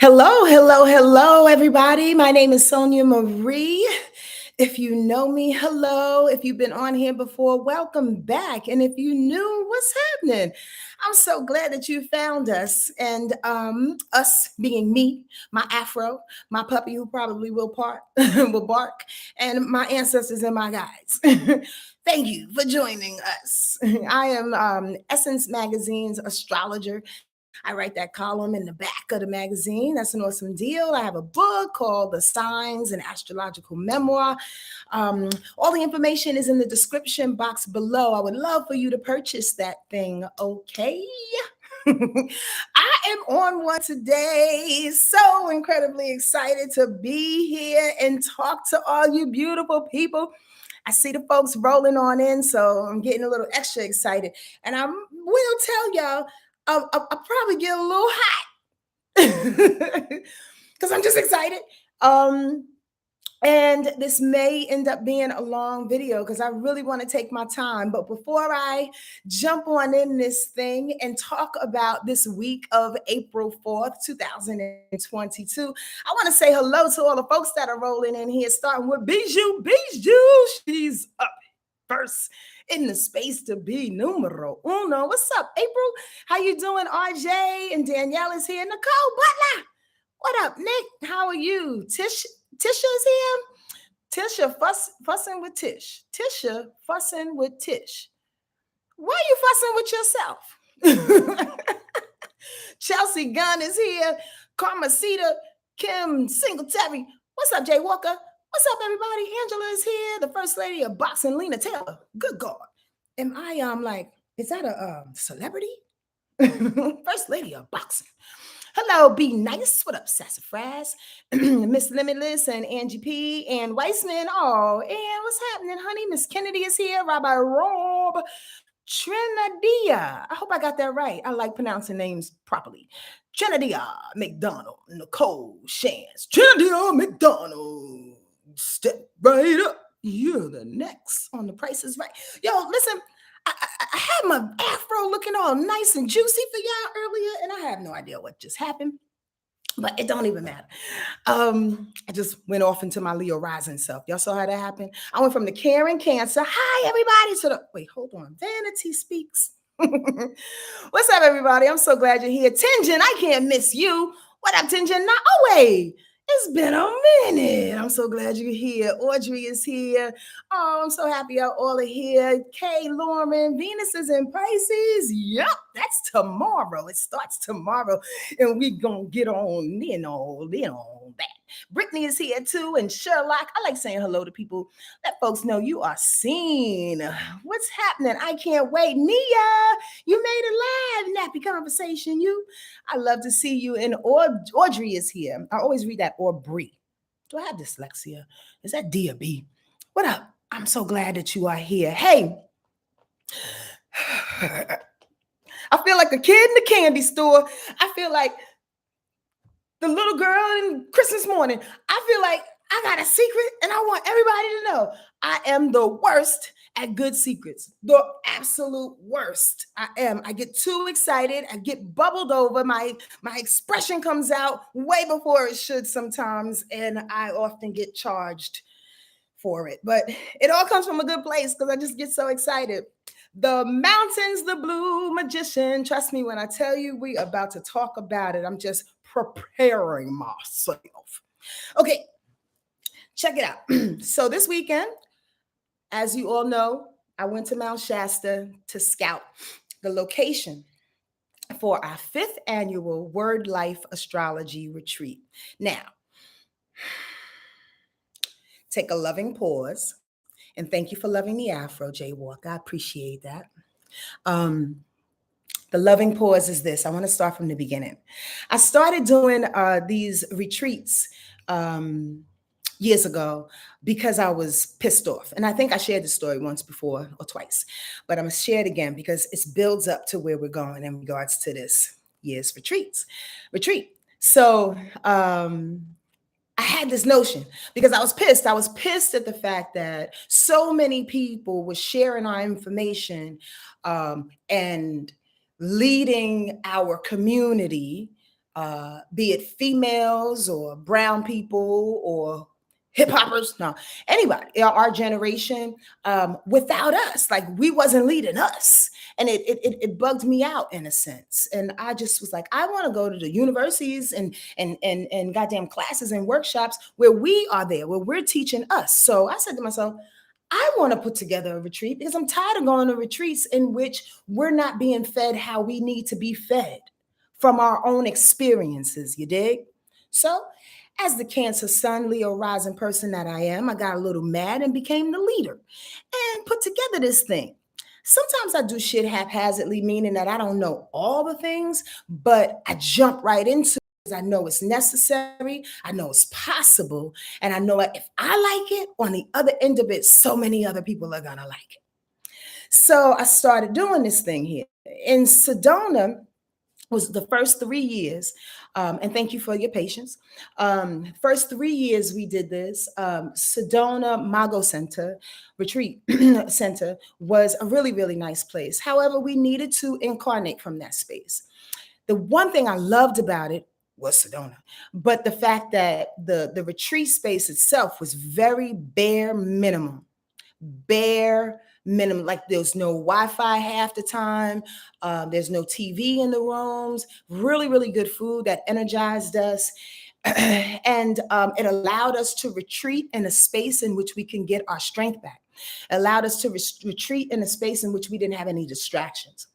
Hello, hello, hello, everybody. My name is Sonia Marie. If you know me, hello. If you've been on here before, welcome back. And if you new, what's happening? I'm so glad that you found us. And us being me, my afro, my puppy who probably will part, will bark, and my ancestors and my guides. Thank you for joining us. I am Essence Magazine's astrologer. I write that column in the back of the magazine. That's an awesome deal. I have a book called The Signs and Astrological Memoir. All the information is in the description box below. I would love for you to purchase that thing, okay? I am on one today. So incredibly excited to be here and talk to all you beautiful people. I see the folks rolling on in, so I'm getting a little extra excited. And I will tell y'all, I'll probably get a little hot because I'm just excited. Um, and this may end up being a long video because I really want to take my time. But before I jump on in this thing and talk about this week of April 4th, 2022, I want to say hello to all the folks that are rolling in here, starting with Bijou. Bijou, she's up first in the space to be numero uno. What's up, April? How you doing, RJ? And Danielle is here. Nicole Butler. What up, Nick? How are you? Tisha's here. Tisha fussing with Tish. Tisha fussing with Tish. Why are you fussing with yourself? Chelsea Gunn is here. Carmacita, Kim Singletary. What's up, Jay Walker? What's up, everybody? Angela is here. The First Lady of Boxing, Lena Taylor. Good God. Am I like, is that a celebrity? First Lady of Boxing. Hello, Be Nice. What up, Sassafras? Miss Limitless and Angie P. and Weissman. Oh, and what's happening, honey? Miss Kennedy is here. Rabbi Rob Trinadia. I hope I got that right. I like pronouncing names properly. Trinadia McDonald. Nicole Shans. Trinadia McDonald. Step right up. You're the next on The Price is Right. Yo, listen. I had my afro looking all nice and juicy for y'all earlier, and I have no idea what just happened, but it don't even matter. I just went off into my Leo rising self. Y'all saw how that happened? I went from the Karen Cancer, hi everybody, to the, wait, hold on, Vanity Speaks. What's up, everybody? I'm so glad you're here. Tinjin, I can't miss you. What up, Tinjin? Oh, wait. It's been a minute. I'm so glad you're here. Audrey is here. Oh, I'm so happy y'all all are here. Kay, Lauren, Venus is in Pisces. Yep, that's tomorrow. It starts tomorrow. And we gonna get on in on that. Brittany is here too. And Sherlock. I like saying hello to people. Let folks know you are seen. What's happening? I can't wait. Nia, you made it live. Nappy conversation. I love to see you. And Audrey is here. I always read that Aubrey. Do I have dyslexia? Is that D or B? What up? I'm so glad that you are here. Hey, I feel like a kid in the candy store. I feel like the little girl in Christmas morning. I feel like I got a secret and I want everybody to know I am the worst at good secrets. The absolute worst. I am. I get too excited. I get bubbled over. My expression comes out way before it should sometimes, and I often get charged for it. But it all comes from a good place because I just get so excited. The Mountains, the Blue Magician. Trust me when I tell you we about to talk about it. I'm just preparing myself. Okay, check it out. So this weekend, as you all know, I went to Mount Shasta to scout the location for our 5th annual Wordlife Astrology Retreat. Now, take a loving pause, and thank you for loving the Afro, Jay Walker. I appreciate that. The loving pause is this. I want to start from the beginning. I started doing these retreats years ago because I was pissed off. And I think I shared the story once before or twice, but I'm going to share it again because it builds up to where we're going in regards to this year's retreat. So I had this notion because I was pissed. I was pissed at the fact that so many people were sharing our information and leading our community be it females or brown people or hip hoppers, no, anybody in our generation, without us, like we wasn't leading us. And it bugged me out in a sense. And I just was like, I want to go to the universities and goddamn classes and workshops where we are there, where we're teaching us. So I said to myself, I want to put together a retreat because I'm tired of going to retreats in which we're not being fed how we need to be fed from our own experiences. You dig? So, as the Cancer Sun, Leo rising person that I am, I got a little mad and became the leader and put together this thing. Sometimes I do shit haphazardly, meaning that I don't know all the things, but I jump right into it because I know it's necessary, I know it's possible, and I know if I like it, on the other end of it, so many other people are gonna like it. So I started doing this thing here. In Sedona, was the first 3 years, and thank you for your patience. First 3 years we did this. Sedona Mago Center Retreat Center was a really, really nice place. However, we needed to incarnate from that space. The one thing I loved about it was Sedona, but the fact that the retreat space itself was very bare minimum, bare minimum. Like there's no Wi-Fi half the time. There's no TV in the rooms. Really, really good food that energized us. And it allowed us to retreat in a space in which we can get our strength back. It allowed us to retreat in a space in which we didn't have any distractions.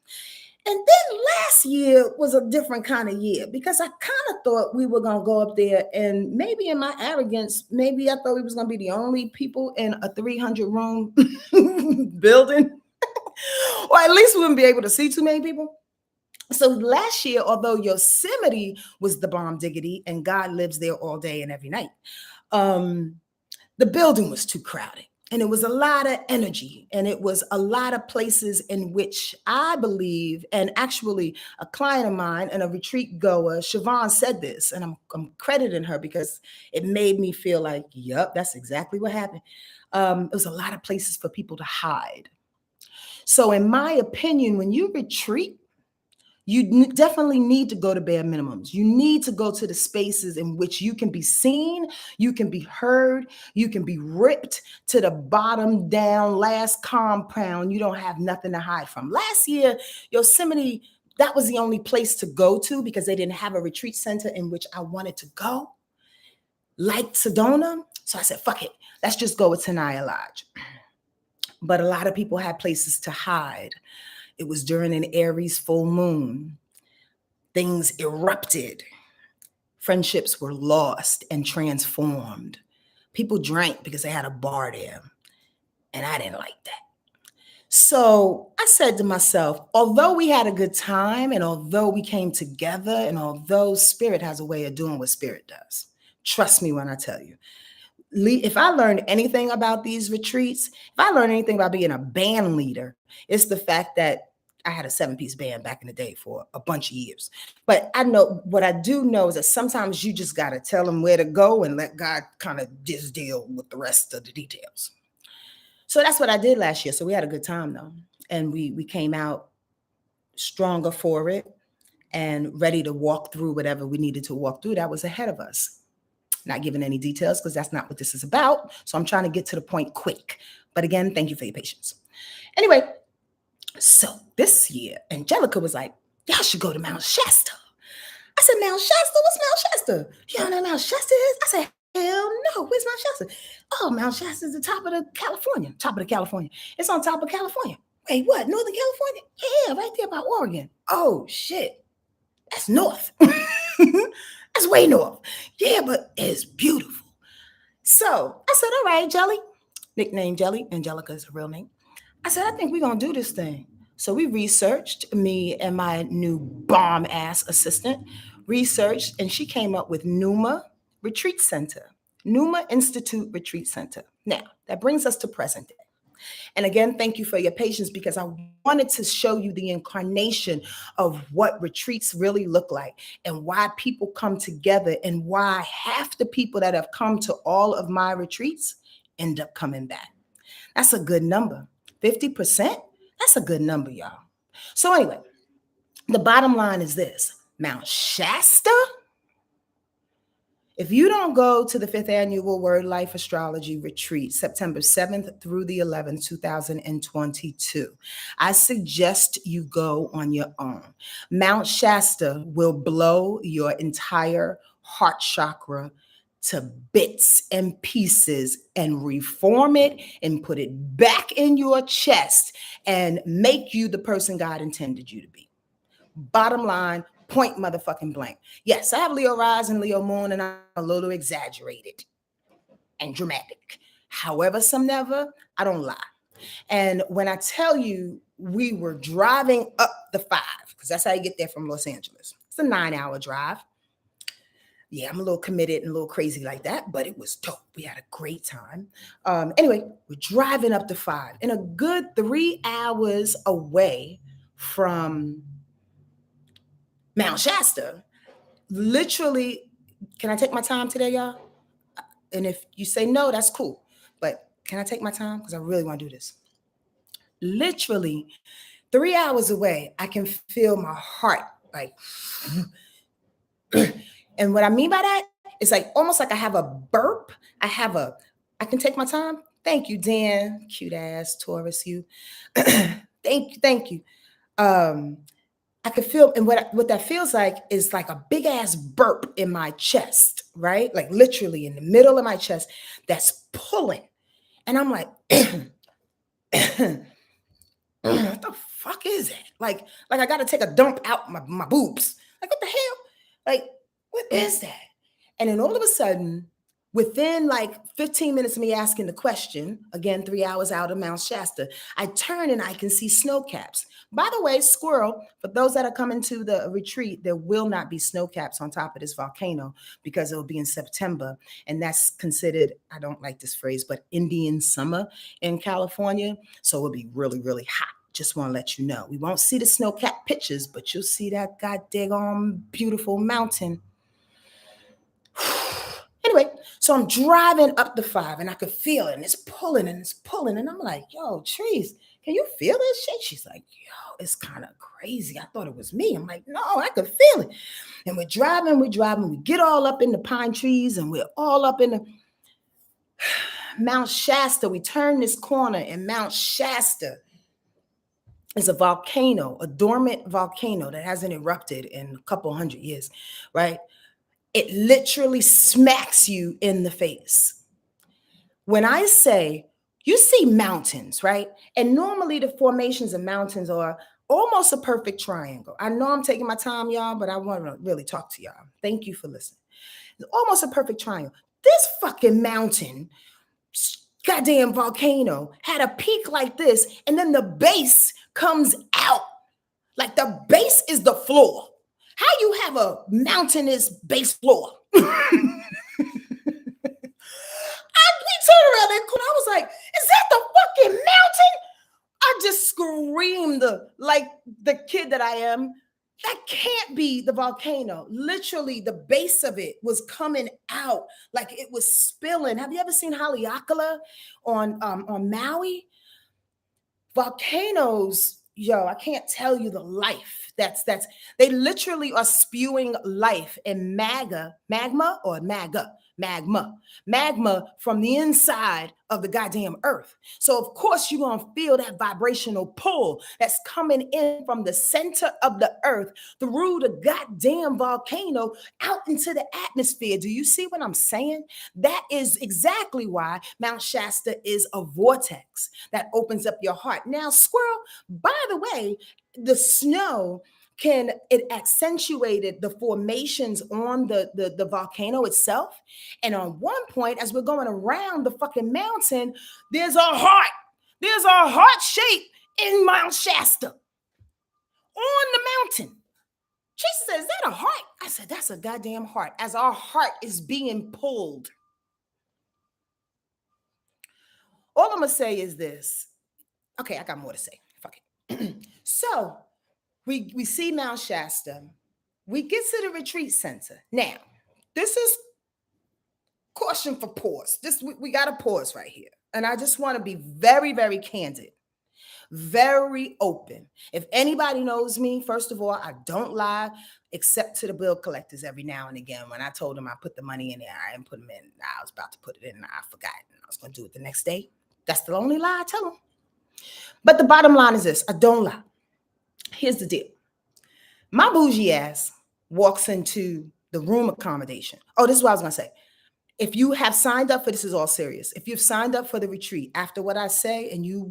And then last year was a different kind of year because I kind of thought we were going to go up there, and maybe in my arrogance, maybe I thought we was going to be the only people in a 300 room building, or at least we wouldn't be able to see too many people. So last year, although Yosemite was the bomb diggity and God lives there all day and every night, the building was too crowded. And it was a lot of energy, and it was a lot of places in which I believe, and actually a client of mine and a retreat goer, Siobhan, said this, and I'm crediting her because it made me feel like, yep, that's exactly what happened. It was a lot of places for people to hide. So in my opinion, when you retreat, you definitely need to go to bare minimums. You need to go to the spaces in which you can be seen, you can be heard, you can be ripped to the bottom down, last compound. You don't have nothing to hide from. Last year, Yosemite, that was the only place to go to because they didn't have a retreat center in which I wanted to go, like Sedona. So I said, fuck it, let's just go with Tenaya Lodge. But a lot of people had places to hide. It was during an Aries full moon. Things erupted. Friendships were lost and transformed. People drank because they had a bar there, and I didn't like that. So I said to myself, although we had a good time, and although we came together, and although Spirit has a way of doing what Spirit does, trust me when I tell you, if I learned anything about these retreats, if I learned anything about being a band leader, it's the fact that I had a 7-piece band back in the day for a bunch of years. But I know what I do know is that sometimes you just got to tell them where to go and let God kind of just deal with the rest of the details. So that's what I did last year. So we had a good time though. And we came out stronger for it and ready to walk through whatever we needed to walk through that was ahead of us. Not giving any details because that's not what this is about. So I'm trying to get to the point quick. But again, thank you for your patience. Anyway, so this year, Angelica was like, y'all should go to Mount Shasta. I said, Mount Shasta? What's Mount Shasta? You don't know what Mount Shasta is? I said, hell no. Where's Mount Shasta? Oh, Mount Shasta is the top of the California. Top of the California. It's on top of California. Wait, what? Northern California? Yeah, right there by Oregon. Oh, shit. That's north. That's way north. Yeah, but it's beautiful. So I said, all right, Jelly. Nickname Jelly. Angelica is her real name. I said, I think we're going to do this thing. So we researched, me and my new bomb ass assistant researched, and she came up with Numa Retreat Center, Numa Institute Retreat Center. Now, that brings us to present day. And again, thank you for your patience because I wanted to show you the incarnation of what retreats really look like and why people come together and why half the people that have come to all of my retreats end up coming back. That's a good number. 50%? That's a good number, y'all. So anyway, the bottom line is this. Mount Shasta? If you don't go to the 5th annual Wordlife Astrology Retreat, September 7th through the 11th, 2022, I suggest you go on your own. Mount Shasta will blow your entire heart chakra to bits and pieces and reform it and put it back in your chest and make you the person God intended you to be. Bottom line, point motherfucking blank. Yes, I have Leo rising, Leo moon, and I'm a little exaggerated and dramatic. However, some never, I don't lie. And when I tell you we were driving up the 5, because that's how you get there from Los Angeles. It's a 9-hour drive. Yeah, I'm a little committed and a little crazy like that, but it was dope. We had a great time. Anyway, we're driving up the 5 and a good 3 hours away from Mount Shasta. Literally, can I take my time today, y'all? And if you say no, that's cool. But can I take my time? Because I really want to do this. Literally, 3 hours away, I can feel my heart like, and what I mean by that is like almost like I have a burp. I can take my time. Thank you, Dan. Cute ass Taurus, you. Thank you. I could feel, and what that feels like is like a big ass burp in my chest, right? Like literally in the middle of my chest that's pulling. And I'm like, what the fuck is that? Like I gotta take a dump out my boobs. Like, what the hell? Like, what is that? And then all of a sudden, within like 15 minutes of me asking the question, again, 3 hours out of Mount Shasta, I turn and I can see snow caps. By the way, squirrel, for those that are coming to the retreat, there will not be snow caps on top of this volcano because it will be in September. And that's considered, I don't like this phrase, but Indian summer in California. So it will be really, really hot. Just want to let you know. We won't see the snow cap pictures, but you'll see that goddamn beautiful mountain. Anyway, so I'm driving up the 5 and I could feel it and it's pulling and it's pulling. And I'm like, yo, Trees, can you feel this shit? She's like, yo, it's kind of crazy. I thought it was me. I'm like, no, I could feel it. And we're driving. We get all up in the pine trees and we're all up in the Mount Shasta. We turn this corner and Mount Shasta is a volcano, a dormant volcano that hasn't erupted in a couple hundred years, right? It literally smacks you in the face. When I say, you see mountains, right? And normally the formations of mountains are almost a perfect triangle. I know I'm taking my time, y'all, but I want to really talk to y'all. Thank you for listening. It's almost a perfect triangle. This fucking mountain, goddamn volcano, had a peak like this, and then the base comes out. Like the base is the floor. How you have a mountainous base floor? We turned around that corner. I was like, is that the fucking mountain? I just screamed like the kid that I am. That can't be the volcano. Literally, the base of it was coming out like it was spilling. Have you ever seen Haleakala on Maui? Volcanoes, yo, I can't tell you the life. That's they literally are spewing life and magma from the inside of the goddamn earth. So of course you're gonna feel that vibrational pull that's coming in from the center of the earth through the goddamn volcano out into the atmosphere. Do you see what I'm saying? That is exactly why Mount Shasta is a vortex that opens up your heart. Now, squirrel, by the way, the snow it accentuated the formations on the volcano itself. And on one point, as we're going around the fucking mountain, there's a heart. There's a heart shape in Mount Shasta on the mountain. Tracy said, is that a heart? I said, that's a goddamn heart, as our heart is being pulled. All I'm going to say is this. Okay, I got more to say. Fuck it. So, we see Mount Shasta. We get to the retreat center. Now, this is caution for pause. We got to pause right here. And I just want to be very, very candid. very open. If anybody knows me, first of all, I don't lie except to the bill collectors every now and again. When I told them I put the money in there, I didn't put them in. I was about to put it in, and I forgot. And I was going to do it the next day. That's the only lie I tell them. But the bottom line is this: I don't lie. Here's the deal. My bougie ass walks into the room accommodation. Oh, this is what I was going to say. If you have signed up for this, is all serious. If you've signed up for the retreat after what I say and you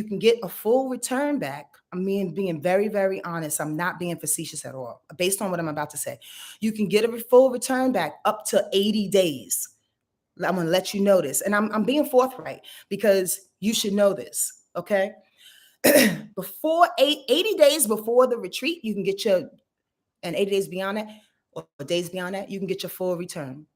can get a full return back. I mean, being very, very honest. I'm not being facetious at all. Based on what I'm about to say, you can get a full return back up to 80 days. I'm going to let you know this. And I'm being forthright because you should know this. Okay. Before 80 days before the retreat, you can get and 80 days beyond that, or days beyond that, you can get your full return.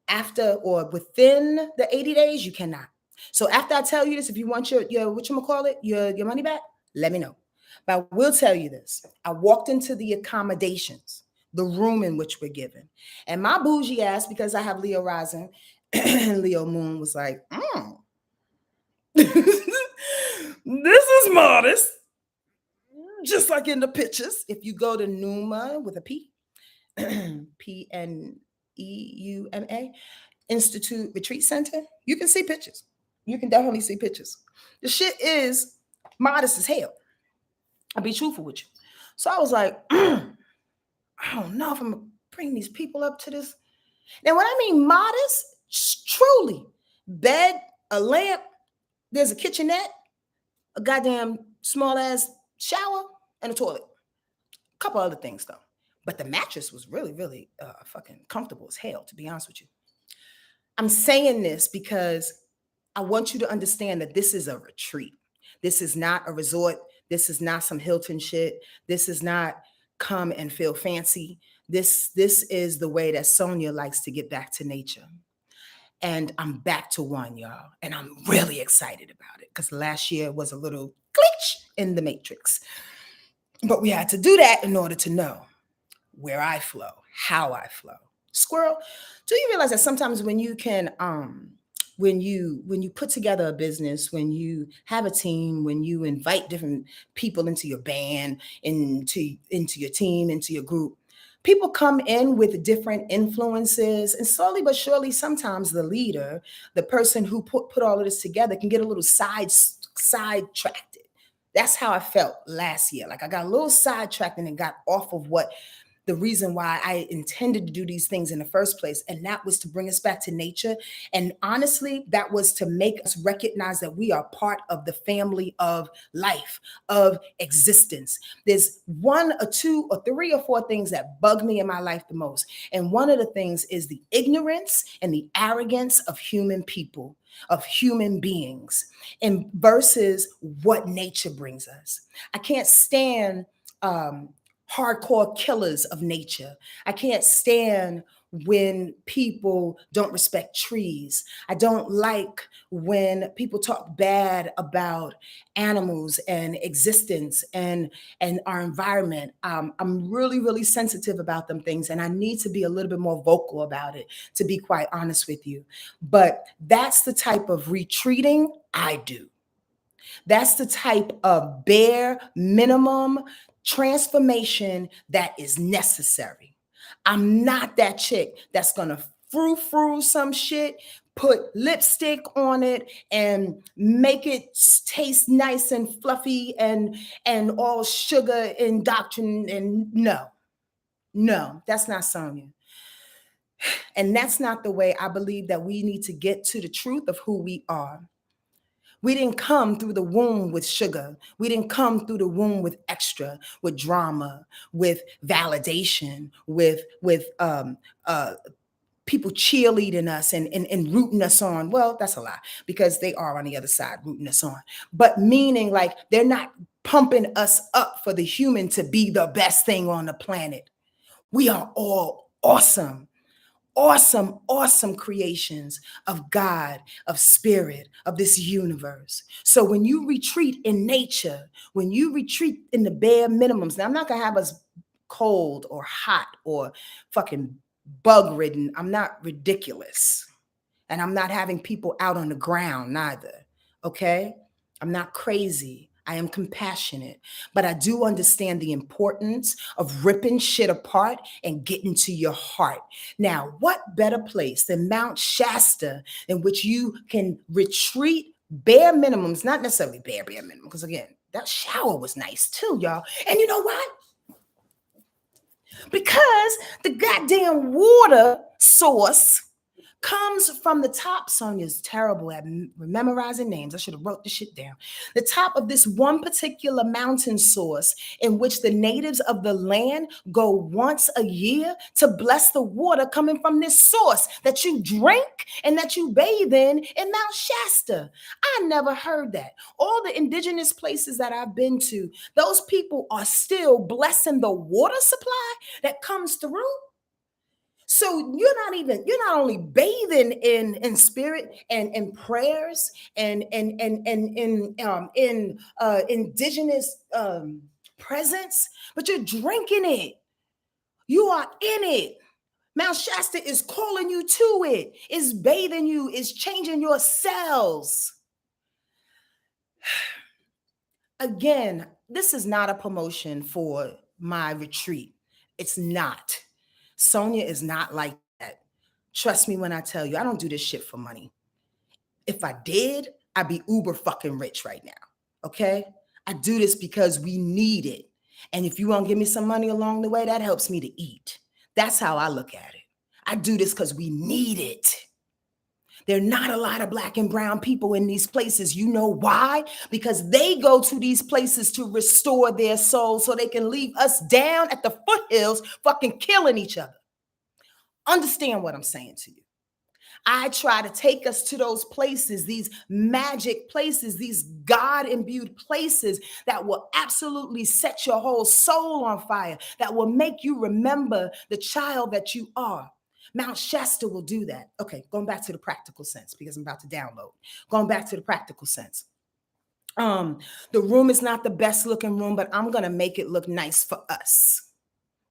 After or within the 80 days, you cannot. So after I tell you this, if you want your whatchamacallit, your money back, let me know. But I will tell you this. I walked into the accommodations, the room in which we're given. And my bougie ass, because I have Leo rising and Leo moon, was like, this is modest. Just like in the pictures. If you go to Numa with a P, PNEUMA, Institute Retreat Center, you can see pictures. You can definitely see pictures. The shit is modest as hell. I'll be truthful with you. So I was like, I don't know if I'm gonna bring these people up to this. Now, when I mean modest, truly, bed, a lamp, there's a kitchenette, a goddamn small ass shower, and a toilet. A couple other things though. But the mattress was really, really fucking comfortable as hell, to be honest with you. I'm saying this because I want you to understand that this is a retreat. This is not a resort. This is not some Hilton shit. This is not come and feel fancy. This is the way that Sonia likes to get back to nature. And I'm back to one, y'all. And I'm really excited about it because last year was a little glitch in the matrix. But we had to do that in order to know where I flow, how I flow. Squirrel, do you realize that sometimes when you can when you put together a business, when you have a team, when you invite different people into your band, into your team, into your group, people come in with different influences, and slowly but surely, sometimes the leader, the person who put all of this together, can get a little sidetracked. That's how I felt last year. Like I got a little sidetracked and got off of what the reason why I intended to do these things in the first place. And that was to bring us back to nature. And honestly, that was to make us recognize that we are part of the family of life, of existence. There's one or two or three or four things that bug me in my life the most. And one of the things is the ignorance and the arrogance of human people, of human beings, and versus what nature brings us. I can't stand hardcore killers of nature. I can't stand when people don't respect trees. I don't like when people talk bad about animals and existence and our environment. I'm really, really sensitive about them things, and I need to be a little bit more vocal about it, to be quite honest with you. But that's the type of retreating I do. That's the type of bare minimum transformation that is necessary. I'm not that chick that's gonna frou-frou some shit, put lipstick on it, and make it taste nice and fluffy and all sugar indoctrined. And no, that's not Sonia. And that's not the way I believe that we need to get to the truth of who we are. We didn't come through the womb with sugar. We didn't come through the womb with extra, with drama, with validation, with people cheerleading us and rooting us on. Well, that's a lie, because they are on the other side rooting us on. But meaning, like, they're not pumping us up for the human to be the best thing on the planet. We are all awesome. Awesome, awesome creations of God, of spirit, of this universe. So when you retreat in nature, when you retreat in the bare minimums, now I'm not going to have us cold or hot or fucking bug ridden. I'm not ridiculous. And I'm not having people out on the ground neither. Okay? I'm not crazy. I am compassionate, but I do understand the importance of ripping shit apart and getting to your heart. Now, what better place than Mount Shasta in which you can retreat bare minimums, not necessarily bare minimum, because again, that shower was nice too, y'all. And you know what? Because the goddamn water source comes from the top. Sonia's terrible at memorizing names. I should have wrote the shit down. The top of this one particular mountain source in which the natives of the land go once a year to bless the water coming from this source that you drink and that you bathe in Mount Shasta. I never heard that. All the indigenous places that I've been to, those people are still blessing the water supply that comes through. So you're not only bathing in spirit and in prayers and in indigenous presence, but you're drinking it. You are in it. Mount Shasta is calling you to it, is bathing you, is changing your cells. Again, this is not a promotion for my retreat. It's not. Sonia is not like that. Trust me when I tell you, I don't do this shit for money. If I did, I'd be uber fucking rich right now. Okay? I do this because we need it. And if you want to give me some money along the way, that helps me to eat. That's how I look at it. I do this because we need it. There are not a lot of Black and brown people in these places. You know why? Because they go to these places to restore their souls so they can leave us down at the foothills fucking killing each other. Understand what I'm saying to you. I try to take us to those places, these magic places, these God-imbued places that will absolutely set your whole soul on fire, that will make you remember the child that you are. Mount Shasta will do that. Okay, going back to the practical sense, because I'm about to download. Going back to the practical sense. The room is not the best looking room, but I'm gonna make it look nice for us.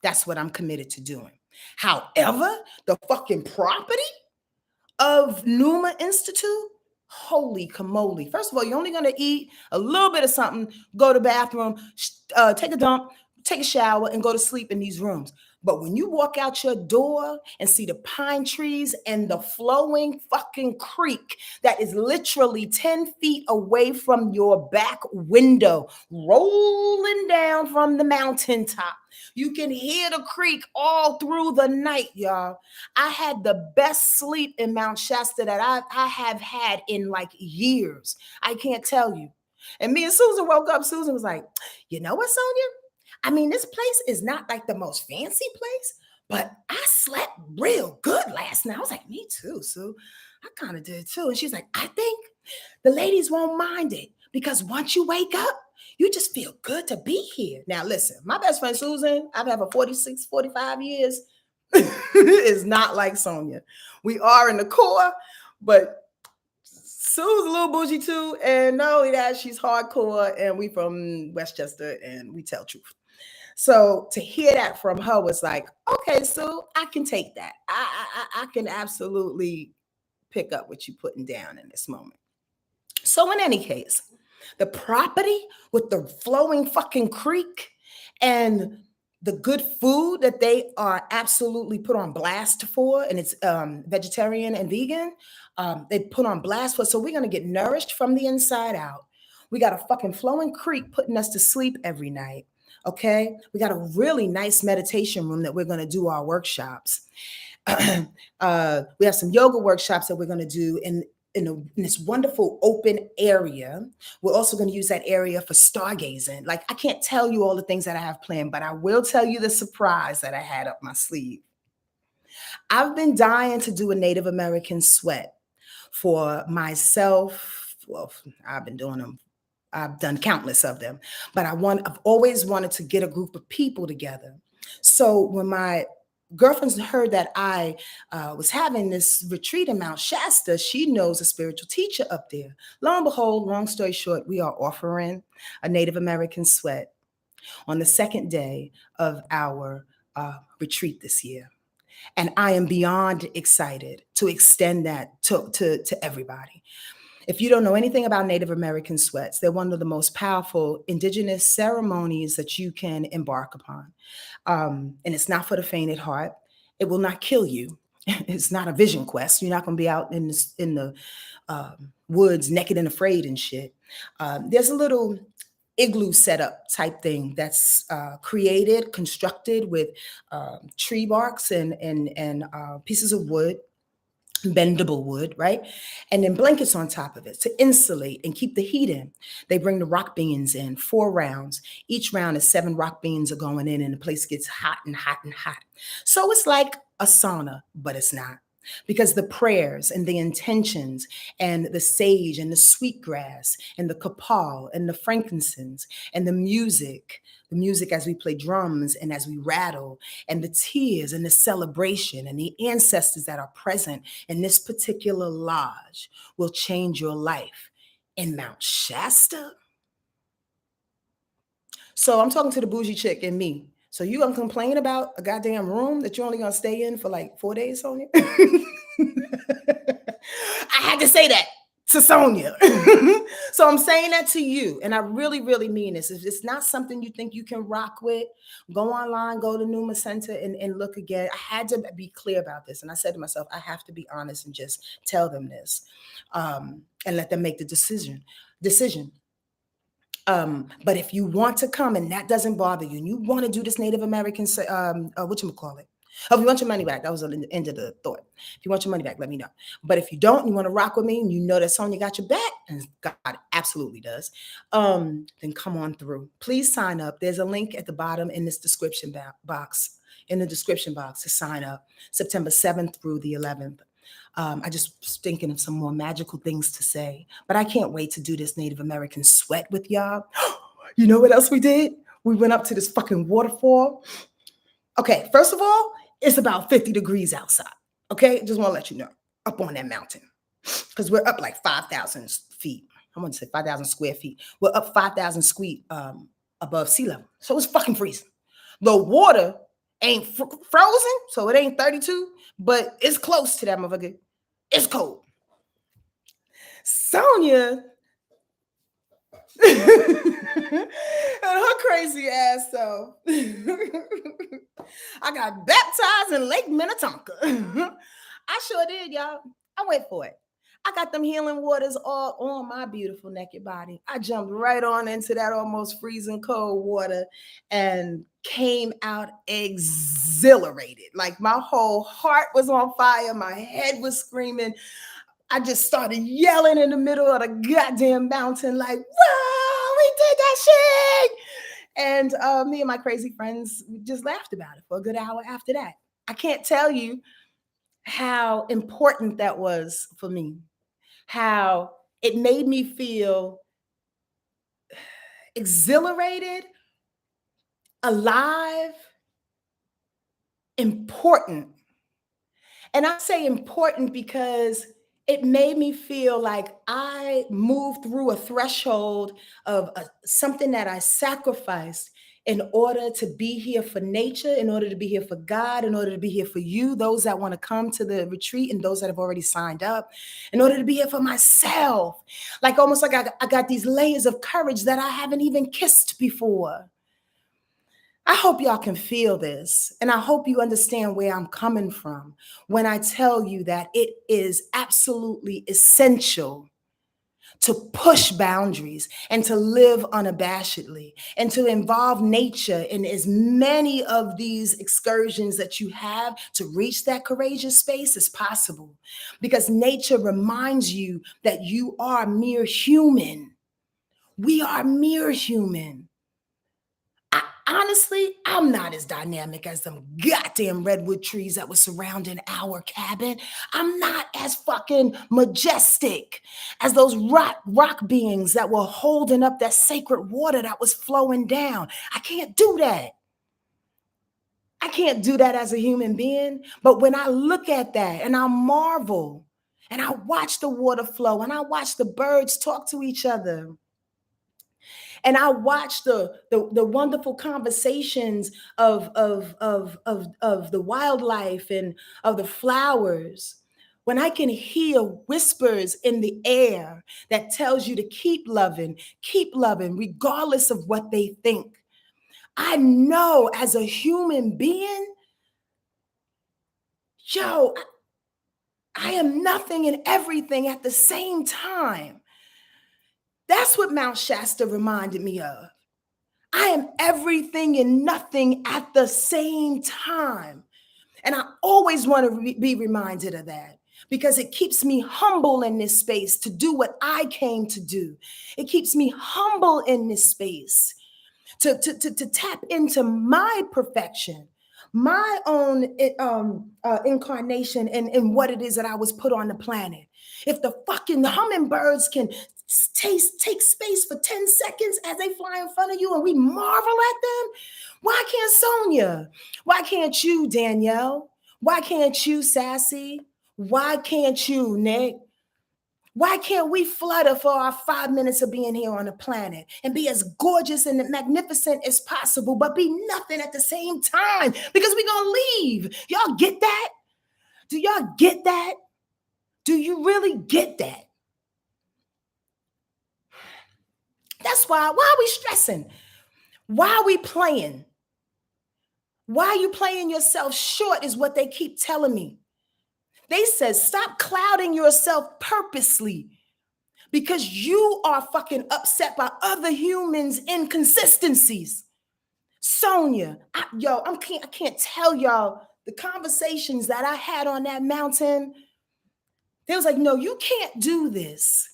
That's what I'm committed to doing. However, the fucking property of Numa Institute, holy camoli. First of all, you're only going to eat a little bit of something, go to the bathroom, take a dump, take a shower, and go to sleep in these rooms. But when you walk out your door and see the pine trees and the flowing fucking creek that is literally 10 feet away from your back window, rolling down from the mountaintop, you can hear the creek all through the night, y'all. I had the best sleep in Mount Shasta that I have had in like years. I can't tell you. And me and Susan woke up. Susan was like, you know what, Sonia? I mean, this place is not like the most fancy place, but I slept real good last night. I was like, me too, Sue. I kind of did too. And she's like, I think the ladies won't mind it because once you wake up, you just feel good to be here. Now, listen, my best friend Susan, I've had for 46, 45 years, is not like Sonia. We are in the core, but Sue's a little bougie too. And not only that, she's hardcore, and we from Westchester, and we tell truth. So to hear that from her was like, okay, Sue, I can take that. I can absolutely pick up what you're putting down in this moment. So in any case, the property with the flowing fucking creek and the good food that they are absolutely put on blast for, and it's vegetarian and vegan, they put on blast for. So we're going to get nourished from the inside out. We got a fucking flowing creek putting us to sleep every night. Okay. We got a really nice meditation room that we're going to do our workshops. We have some yoga workshops that we're going to do in this wonderful open area. We're also going to use that area for stargazing. Like, I can't tell you all the things that I have planned, but I will tell you the surprise that I had up my sleeve. I've been dying to do a Native American sweat for myself. Well, I've been doing them. I've done countless of them, but I've always wanted to get a group of people together. So when my girlfriends heard that I was having this retreat in Mount Shasta, she knows a spiritual teacher up there. Lo and behold, long story short, we are offering a Native American sweat on the second day of our retreat this year. And I am beyond excited to extend that to everybody. If you don't know anything about Native American sweats, they're one of the most powerful indigenous ceremonies that you can embark upon. And it's not for the faint at heart. It will not kill you. It's not a vision quest. You're not going to be out in the woods naked and afraid and shit. There's a little igloo setup type thing that's created, constructed with tree barks and pieces of wood, bendable wood, right? And then blankets on top of it to insulate and keep the heat in. They bring the rock beans in, 4 rounds. Each round is 7 rock beans are going in, and the place gets hot and hot and hot. So it's like a sauna, but it's not. Because the prayers and the intentions and the sage and the sweetgrass and the copal and the frankincense and the music as we play drums and as we rattle, and the tears and the celebration and the ancestors that are present in this particular lodge will change your life. In Mount Shasta. So I'm talking to the bougie chick and me. So you gonna complain about a goddamn room that you're only gonna stay in for like 4 days, Sonia? I had to say that to Sonia. So I'm saying that to you, and I really, really mean this. If it's not something you think you can rock with, go online, go to Numa Center and look again. I had to be clear about this. And I said to myself, I have to be honest and just tell them this, and let them make the decision. But if you want to come and that doesn't bother you, and you want to do this Native American, whatchamacallit? Oh, if you want your money back, that was the end of the thought. If you want your money back, let me know. But if you don't, you want to rock with me, and you know that Sonya got your back, and God absolutely does, then come on through. Please sign up. There's a link at the bottom in this description box, to sign up. September 7th through the 11th. I just was thinking of some more magical things to say, but I can't wait to do this Native American sweat with y'all. You know what else we did? We went up to this fucking waterfall. Okay, first of all, it's about 50 degrees outside. Okay, just want to let you know, up on that mountain, because we're up like 5,000 feet. I want to say 5,000 square feet. We're up 5,000 feet above sea level, so it's fucking freezing. The water ain't frozen, so it ain't 32, but it's close to that motherfucker. It's cold. Sonia and her crazy ass self. I got baptized in Lake Minnetonka. I sure did, y'all. I went for it. I got them healing waters all on my beautiful naked body. I jumped right on into that almost freezing cold water and came out exhilarated. Like my whole heart was on fire. My head was screaming. I just started yelling in the middle of the goddamn mountain, like, whoa, we did that shit. And me and my crazy friends just laughed about it for a good hour after that. I can't tell you how important that was for me, how it made me feel exhilarated, alive, important. And I say important because it made me feel like I moved through a threshold of something that I sacrificed in order to be here for nature, in order to be here for God, in order to be here for you, those that want to come to the retreat and those that have already signed up, in order to be here for myself. Like almost like I got these layers of courage that I haven't even kissed before. I hope y'all can feel this, and I hope you understand where I'm coming from when I tell you that it is absolutely essential to push boundaries and to live unabashedly and to involve nature in as many of these excursions that you have to reach that courageous space as possible, because nature reminds you that you are mere human. We are mere human. Honestly, I'm not as dynamic as them goddamn redwood trees that were surrounding our cabin. I'm not as fucking majestic as those rock beings that were holding up that sacred water that was flowing down. I can't do that. I can't do that as a human being. But when I look at that and I marvel and I watch the water flow and I watch the birds talk to each other, and I watch the wonderful conversations of the wildlife and of the flowers. when I can hear whispers in the air that tells you to keep loving, regardless of what they think. I know as a human being, yo, I am nothing and everything at the same time. That's what Mount Shasta reminded me of. I am everything and nothing at the same time. And I always want to be reminded of that because it keeps me humble in this space to do what I came to do. It keeps me humble in this space to tap into my perfection, my own incarnation and what it is that I was put on the planet. If the fucking hummingbirds can take space for 10 seconds as they fly in front of you and we marvel at them, why can't Sonia? Why can't you, Danielle? Why can't you, Sassy? Why can't you, Nick? Why can't we flutter for our 5 minutes of being here on the planet and be as gorgeous and magnificent as possible, but be nothing at the same time? Because we're going to leave. Y'all get that? Do y'all get that? Do you really get that? That's why are we stressing? Why are we playing? Why are you playing yourself short is what they keep telling me. They said, stop clouding yourself purposely because you are fucking upset by other humans' inconsistencies. Sonia, I can't tell y'all the conversations that I had on that mountain. They was like, no, you can't do this.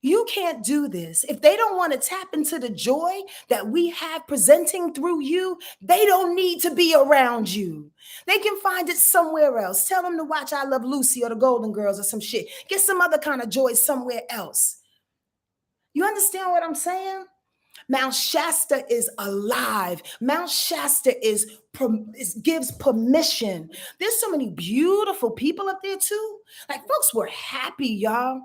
You can't do this. If they don't want to tap into the joy that we have presenting through you, they don't need to be around you. They can find it somewhere else. Tell them to watch I Love Lucy or the Golden Girls or some shit. Get some other kind of joy somewhere else. You understand what I'm saying? Mount Shasta is alive. Mount Shasta gives permission. There's so many beautiful people up there too. Like folks were happy, y'all.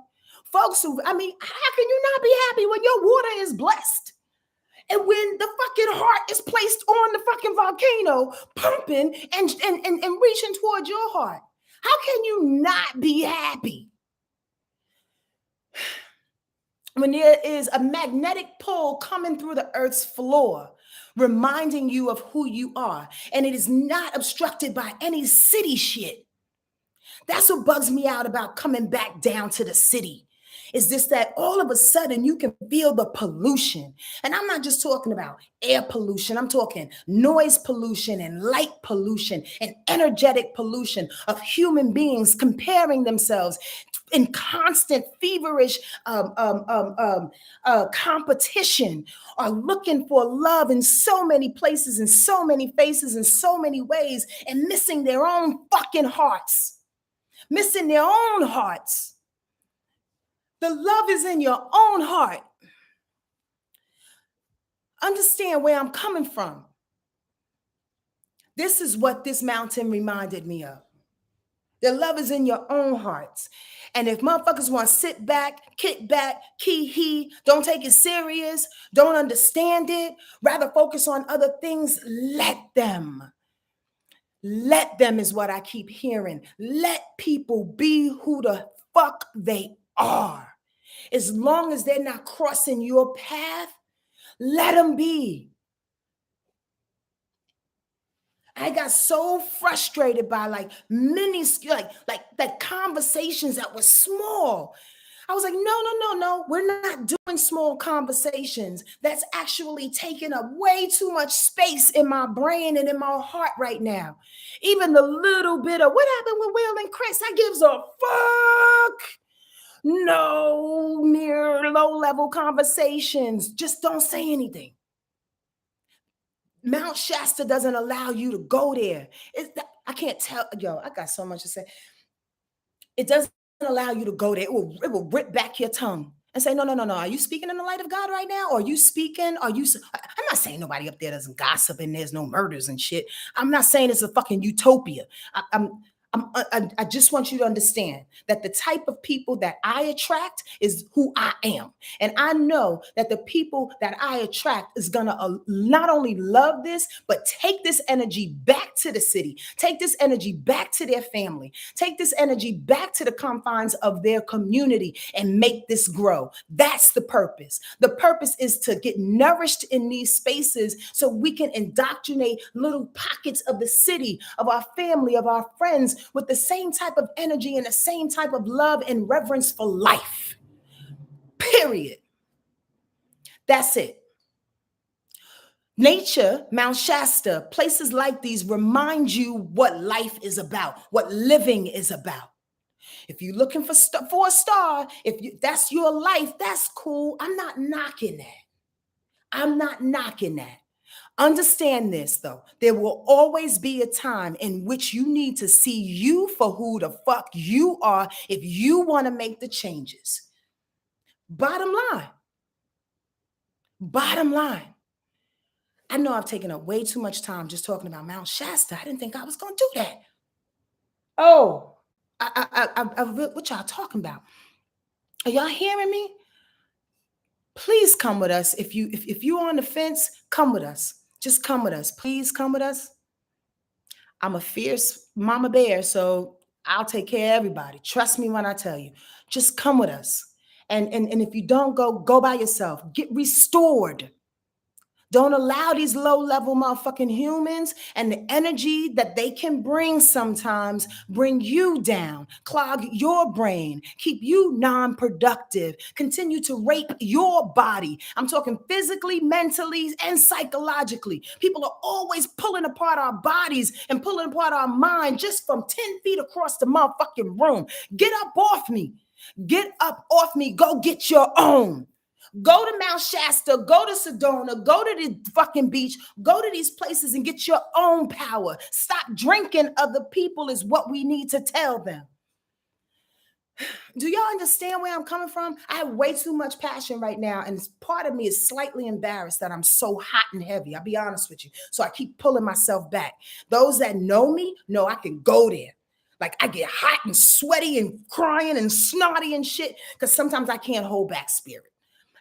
Folks who, how can you not be happy when your water is blessed? And when the fucking heart is placed on the fucking volcano, pumping and reaching towards your heart. How can you not be happy? When there is a magnetic pull coming through the earth's floor, reminding you of who you are, and it is not obstructed by any city shit. That's what bugs me out about coming back down to the city. Is this that all of a sudden you can feel the pollution? And I'm not just talking about air pollution. I'm talking noise pollution and light pollution and energetic pollution of human beings comparing themselves in constant feverish competition, are looking for love in so many places, in so many faces, in so many ways, and missing their own fucking hearts, missing their own hearts. The love is in your own heart. Understand where I'm coming from. This is what this mountain reminded me of. The love is in your own hearts. And if motherfuckers want to sit back, kick back, key, don't take it serious, don't understand it, rather focus on other things, let them. Let them is what I keep hearing. Let people be who the fuck they are. As long as they're not crossing your path, let them be. I got so frustrated by like conversations that were small. I was like, no. We're not doing small conversations. That's actually taking up way too much space in my brain and in my heart right now. Even the little bit of what happened with Will and Chris, I gives a fuck. No mere low-level conversations. Just don't say anything. Mount Shasta doesn't allow you to go there. I can't tell. Yo, I got so much to say. It doesn't allow you to go there. It will rip back your tongue and say, no. Are you speaking in the light of God right now? Or are you speaking? I'm not saying nobody up there doesn't gossip and there's no murders and shit. I'm not saying it's a fucking utopia. I just want you to understand that the type of people that I attract is who I am. And I know that the people that I attract is going to not only love this, but take this energy back to the city, take this energy back to their family, take this energy back to the confines of their community and make this grow. That's the purpose. The purpose is to get nourished in these spaces so we can indoctrinate little pockets of the city, of our family, of our friends, with the same type of energy and the same type of love and reverence for life. Period. That's it. Nature, Mount Shasta, places like these remind you what life is about, what living is about. If you're looking for a star, that's your life, that's cool. I'm not knocking that. I'm not knocking that. Understand this, though. There will always be a time in which you need to see you for who the fuck you are if you want to make the changes. Bottom line. Bottom line. I know I've taken up way too much time just talking about Mount Shasta. I didn't think I was going to do that. Oh, what y'all talking about? Are y'all hearing me? Please come with us. If you're on the fence, come with us. Just come with us. Please come with us. I'm a fierce mama bear, so I'll take care of everybody. Trust me when I tell you. Just come with us. And if you don't go by yourself. Get restored. Don't allow these low-level motherfucking humans and the energy that they can bring sometimes bring you down, clog your brain, keep you non-productive, continue to rape your body. I'm talking physically, mentally, and psychologically. People are always pulling apart our bodies and pulling apart our mind just from 10 feet across the motherfucking room. Get up off me. Get up off me. Go get your own. Go to Mount Shasta, go to Sedona, go to the fucking beach, go to these places and get your own power. Stop drinking other people is what we need to tell them. Do y'all understand where I'm coming from? I have way too much passion right now, and part of me is slightly embarrassed that I'm so hot and heavy. I'll be honest with you. So I keep pulling myself back. Those that know me know I can go there. Like I get hot and sweaty and crying and snotty and shit because sometimes I can't hold back spirit.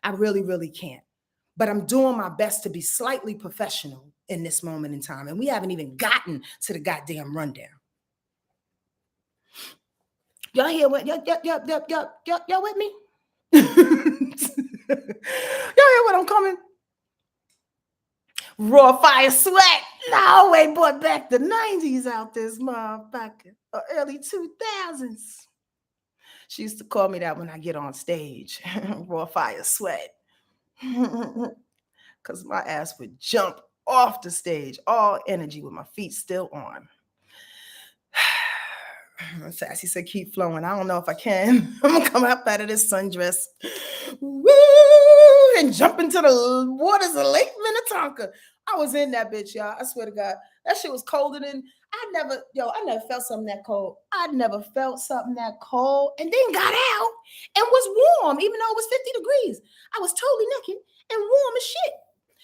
I really, really can't. But I'm doing my best to be slightly professional in this moment in time. And we haven't even gotten to the goddamn rundown. Y'all hear what? Y'all with me? Y'all hear what I'm coming? Raw fire sweat. No, we brought back the 90s out this motherfucker. Or early 2000s. She used to call me that when I get on stage. Raw fire sweat. Because my ass would jump off the stage, all energy with my feet still on. Sassy said, keep flowing. I don't know if I can. I'm going to come up out of this sundress. Woo! And jump into the waters of Lake Minnetonka. I was in that bitch, y'all. I swear to God. That shit was colder than, I never felt something that cold. I'd never felt something that cold and then got out and was warm, even though it was 50 degrees. I was totally naked and warm as shit.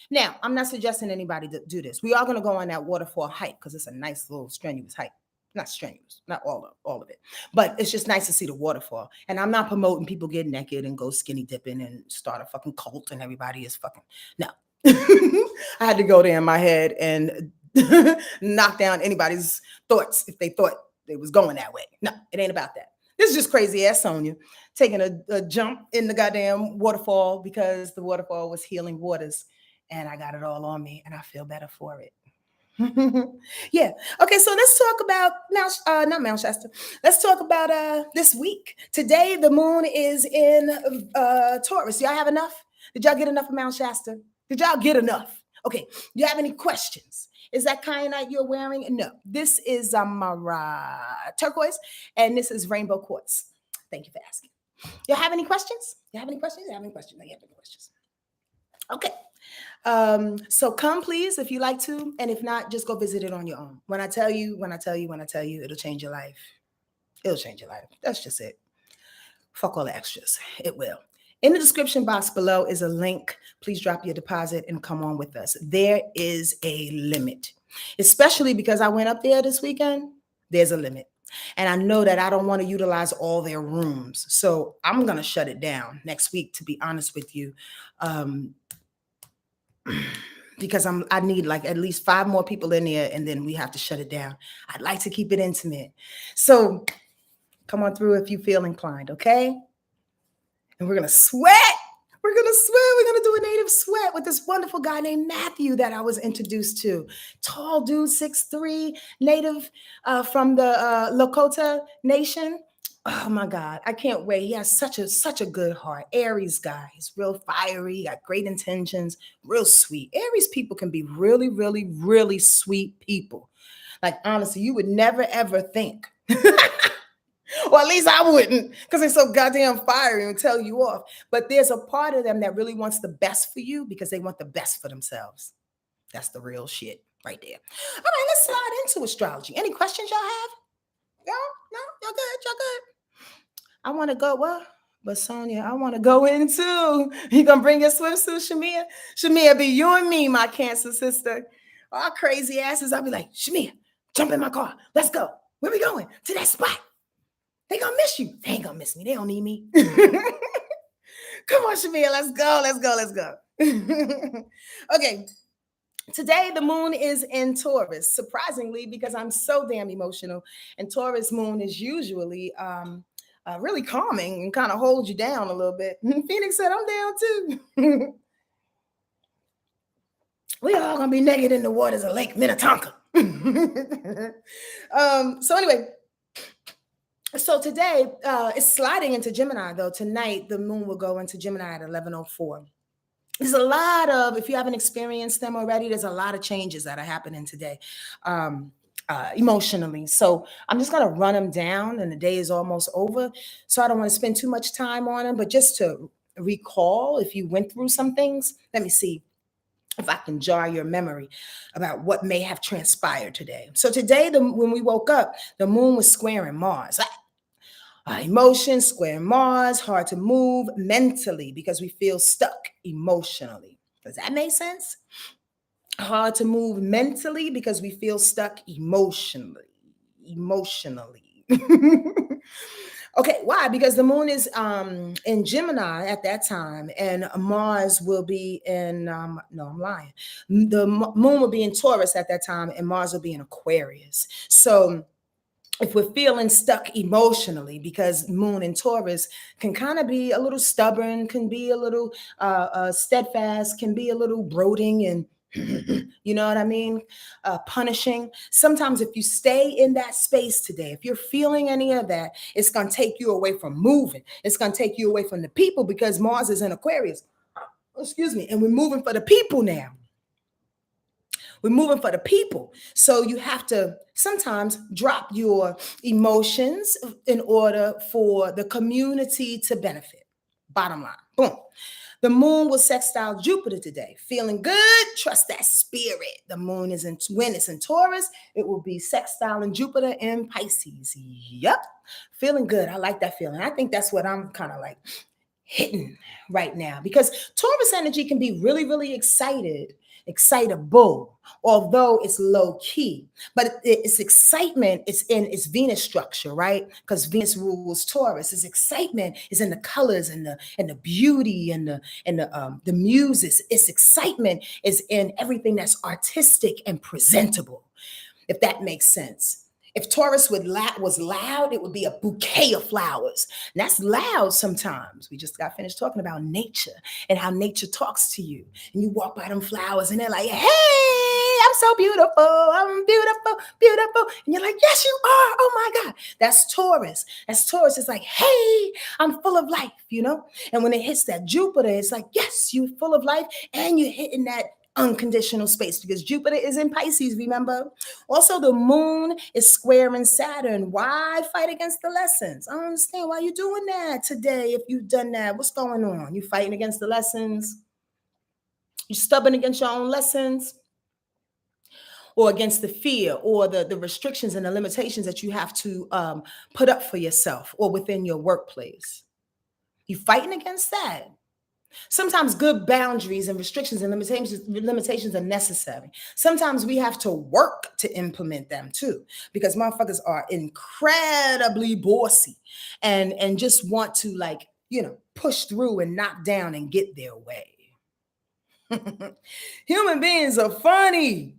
Now, I'm not suggesting anybody to do this. We are going to go on that waterfall hike because it's a nice little strenuous hike. Not strenuous, not all of it, but it's just nice to see the waterfall. And I'm not promoting people get naked and go skinny dipping and start a fucking cult and everybody is fucking, no. I had to go there in my head and knock down anybody's thoughts if they thought they was going that way. No, it ain't about that. This is just crazy ass Sonia taking a jump in the goddamn waterfall because the waterfall was healing waters and I got it all on me and I feel better for it. Yeah. Okay. So let's talk about not Mount Shasta. Let's talk about this week. Today the moon is in Taurus. Y'all have enough? Did y'all get enough of Mount Shasta? Did y'all get enough? Okay. Do you have any questions? Is that kyanite you're wearing? No. This is turquoise, and this is rainbow quartz. Thank you for asking. You have any questions? You have any questions? You have any questions? You have any questions? Okay. So come please if you like to, and if not, just go visit it on your own. When I tell you, it'll change your life. It'll change your life. That's just it. Fuck all the extras. It will. In the description box below is a link. Please drop your deposit and come on with us. There is a limit, especially because I went up there this weekend. There's a limit. And I know that I don't want to utilize all their rooms. So I'm going to shut it down next week, to be honest with you. Um, because I need like at least 5 more people in there, and then we have to shut it down. I'd like to keep it intimate. So come on through if you feel inclined, okay? And we're gonna sweat. We're gonna sweat. We're gonna do a native sweat with this wonderful guy named Matthew that I was introduced to. Tall dude, 6'3", native from the Lakota Nation. Oh my God, I can't wait. He has such a good heart. Aries guy. He's real fiery, got great intentions, real sweet. Aries people can be really, really, really sweet people. Like honestly, you would never ever think. Or at least I wouldn't, because they're so goddamn fiery and tell you off. But there's a part of them that really wants the best for you because they want the best for themselves. That's the real shit right there. All right, let's slide into astrology. Any questions y'all have? No? No? Y'all good? Y'all good? I want to go, what? But Sonia, I want to go in too. You gonna bring your swimsuit, Shamia? Shamia, be you and me, my Cancer sister. Our crazy asses. I'll be like, Shamia, jump in my car. Let's go. Where we going? To that spot. They gonna miss you. They ain't gonna miss me. They don't need me. Come on, Shamia. Let's go. Let's go. Let's go. Okay. Today, the moon is in Taurus, surprisingly, because I'm so damn emotional. And Taurus moon is usually really calming and kind of holds you down a little bit. Phoenix said, I'm down too. We all gonna be naked in the waters of Lake Minnetonka. So anyway, so today it's sliding into Gemini, though. Tonight, the moon will go into Gemini at 11:04. There's a lot of, if you haven't experienced them already, there's a lot of changes that are happening today emotionally. So I'm just going to run them down, and the day is almost over. So I don't want to spend too much time on them, but just to recall, if you went through some things, let me see if I can jar your memory about what may have transpired today. So today, when we woke up, the moon was squaring Mars. Emotions, square Mars, hard to move mentally because we feel stuck emotionally. Does that make sense? Hard to move mentally because we feel stuck emotionally. Okay, why? Because the moon is in Gemini at that time, and Mars will be in, no, I'm lying. The moon will be in Taurus at that time, and Mars will be in Aquarius. So if we're feeling stuck emotionally, because moon in Taurus can kind of be a little stubborn, can be a little steadfast, can be a little brooding and you know what I mean? Punishing. Sometimes if you stay in that space today, if you're feeling any of that, it's going to take you away from moving. It's going to take you away from the people because Mars is in Aquarius. Excuse me. And we're moving for the people now. We're moving for the people. So you have to sometimes drop your emotions in order for the community to benefit. Bottom line, boom. The moon will sextile Jupiter today. Feeling good? Trust that spirit. The moon is when it's in Taurus, it will be sextiling Jupiter in Pisces. Yep. Feeling good. I like that feeling. I think that's what I'm kind of like hitting right now, because Taurus energy can be really, really excitable, although it's low key. But it's excitement. It's in its Venus structure, right? Because Venus rules Taurus. Its excitement is in the colors and the beauty and the muses. Its excitement is in everything that's artistic and presentable, if that makes sense. If Taurus was loud, it would be a bouquet of flowers. And that's loud sometimes. We just got finished talking about nature and how nature talks to you. And you walk by them flowers and they're like, hey, I'm so beautiful. I'm beautiful, beautiful. And you're like, yes, you are. Oh my God. That's Taurus. That's Taurus. It's like, hey, I'm full of life, you know? And when it hits that Jupiter, it's like, yes, you're full of life and you're hitting that unconditional space because Jupiter is in Pisces, remember? Also, the moon is squaring Saturn. Why fight against the lessons? I don't understand why you're doing that today. If you've done that, what's going on? You fighting against the lessons? You stubborn against your own lessons? Or against the fear or the restrictions and the limitations that you have to put up for yourself or within your workplace? You fighting against that? Sometimes good boundaries and restrictions and limitations are necessary. Sometimes we have to work to implement them too, because motherfuckers are incredibly bossy and just want to, like, push through and knock down and get their way. Human beings are funny.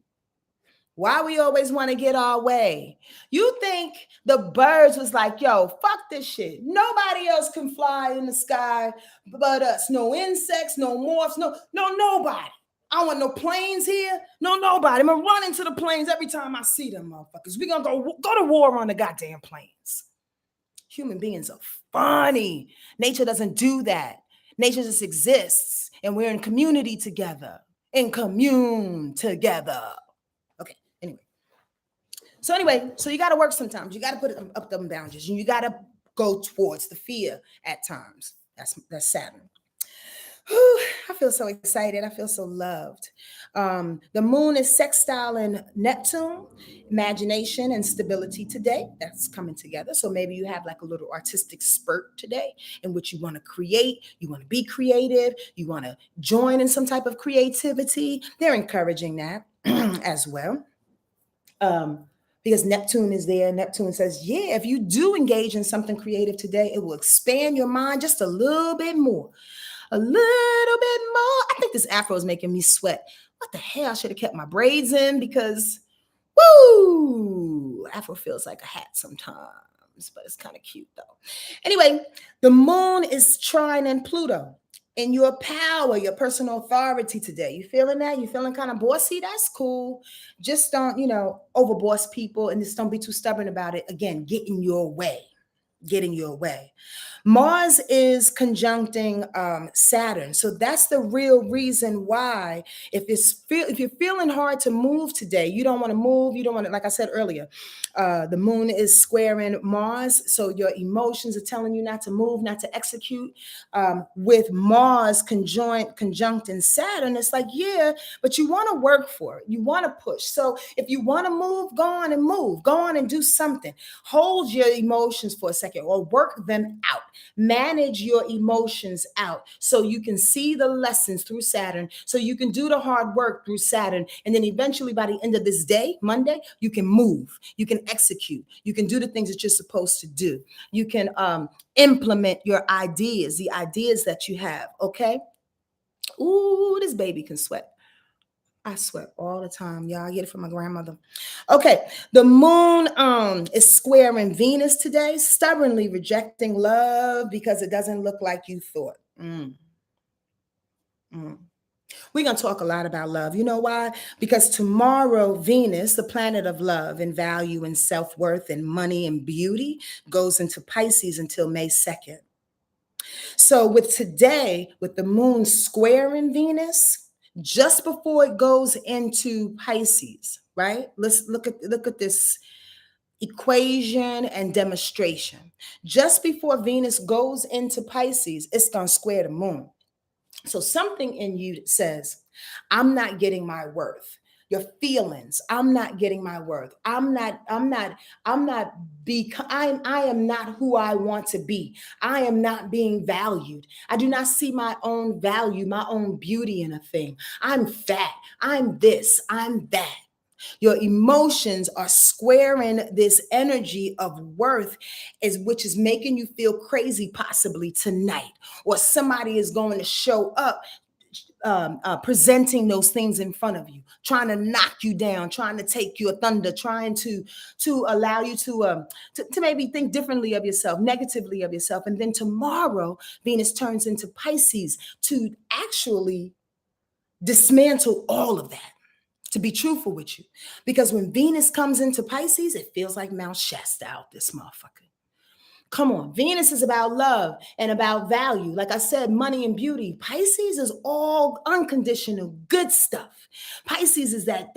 Why we always want to get our way? You think the birds was like, yo, fuck this shit. Nobody else can fly in the sky but us. No insects, no morphs, nobody. I don't want no planes here. Nobody. I'm gonna run into the planes every time I see them motherfuckers. We gonna go to war on the goddamn planes. Human beings are funny. Nature doesn't do that. Nature just exists, and we're in community together. In commune together. Okay, anyway. So you got to work sometimes. You got to put up them boundaries, and you got to go towards the fear at times. That's Saturn. Whew, I feel so excited. I feel so loved. The moon is sextile in Neptune, imagination and stability today. That's coming together. So maybe you have like a little artistic spurt today in which you want to create, you want to be creative, you want to join in some type of creativity. They're encouraging that as well. Because Neptune is there. Neptune says, yeah, if you do engage in something creative today, it will expand your mind just a little bit more. A little bit more. I think this afro is making me sweat. What the hell? I should have kept my braids in because, woo, afro feels like a hat sometimes, but it's kind of cute though. Anyway, the moon is trining Pluto in your power, your personal authority today. You feeling that? You feeling kind of bossy? That's cool. Just don't, overboss people and just don't be too stubborn about it. Again, get in your way. Getting your way. Mars is conjuncting Saturn. So that's the real reason why if you're feeling hard to move today, you don't want to move, you don't want to, like I said earlier, the moon is squaring Mars. So your emotions are telling you not to move, not to execute. With Mars conjuncting Saturn, it's like, yeah, but you want to work for it. You want to push. So if you want to move, go on and move. Go on and do something. Hold your emotions for a second or work them out. Manage your emotions out so you can see the lessons through Saturn, so you can do the hard work through Saturn. And then eventually by the end of this day, Monday, you can move, you can execute, you can do the things that you're supposed to do. You can implement your ideas, the ideas that you have. Okay. Ooh, this baby can sweat. I sweat all the time, y'all. I get it from my grandmother. Okay, the moon is squaring Venus today, stubbornly rejecting love because it doesn't look like you thought. We're going to talk a lot about love. You know why? Because tomorrow, Venus, the planet of love and value and self-worth and money and beauty, goes into Pisces until May 2nd. So with today, with the moon squaring Venus, just before it goes into Pisces, right? Let's look at this equation and demonstration. Just before Venus goes into Pisces, it's going to square the moon. So something in you says, I'm not getting my worth. Your feelings, I'm not getting my worth. I am not who I want to be. I am not being valued. I do not see my own value, my own beauty in a thing. I'm fat. I'm this, I'm that. Your emotions are squaring this energy of worth, which is making you feel crazy possibly tonight, or somebody is going to show up presenting those things in front of you, trying to knock you down, trying to take your thunder, trying to allow you to maybe think differently of yourself, negatively of yourself. And then tomorrow, Venus turns into Pisces to actually dismantle all of that. To be truthful with you, because when Venus comes into Pisces, it feels like Mount Shasta out this motherfucker. Come on, Venus is about love and about value. Like I said, money and beauty. Pisces is all unconditional good stuff. Pisces is that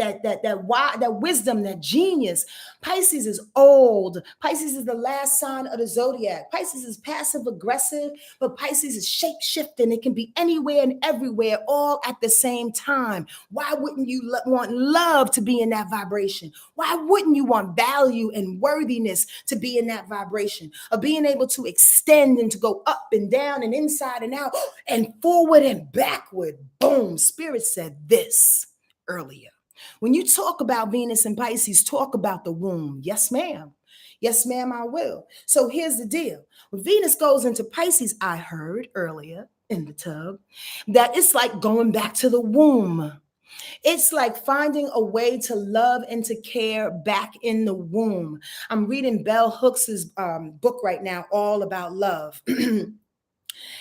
wisdom, that genius. Pisces is old. Pisces is the last sign of the zodiac. Pisces is passive aggressive, but Pisces is shape shifting. It can be anywhere and everywhere all at the same time. Why wouldn't you want love to be in that vibration? Why wouldn't you want value and worthiness to be in that vibration? A being able to extend and to go up and down and inside and out and forward and backward. Boom. Spirit said this earlier. When you talk about Venus and Pisces, talk about the womb. Yes, ma'am. Yes, ma'am, I will. So here's the deal. When Venus goes into Pisces, I heard earlier in the tub that it's like going back to the womb. It's like finding a way to love and to care back in the womb. I'm reading Bell Hooks's book right now, all about love.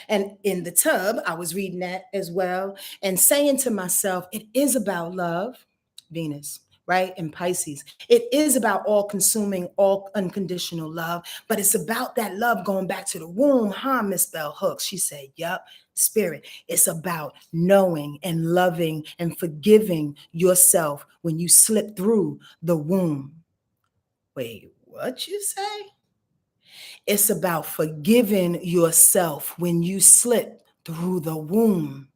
And in the tub, I was reading that as well and saying to myself, it is about love, Venus, right? And Pisces. It is about all consuming, all unconditional love, but it's about that love going back to the womb, huh, Miss Bell Hooks? She said, yep, spirit. It's about knowing and loving and forgiving yourself when you slip through the womb. Wait, what you say? It's about forgiving yourself when you slip through the womb.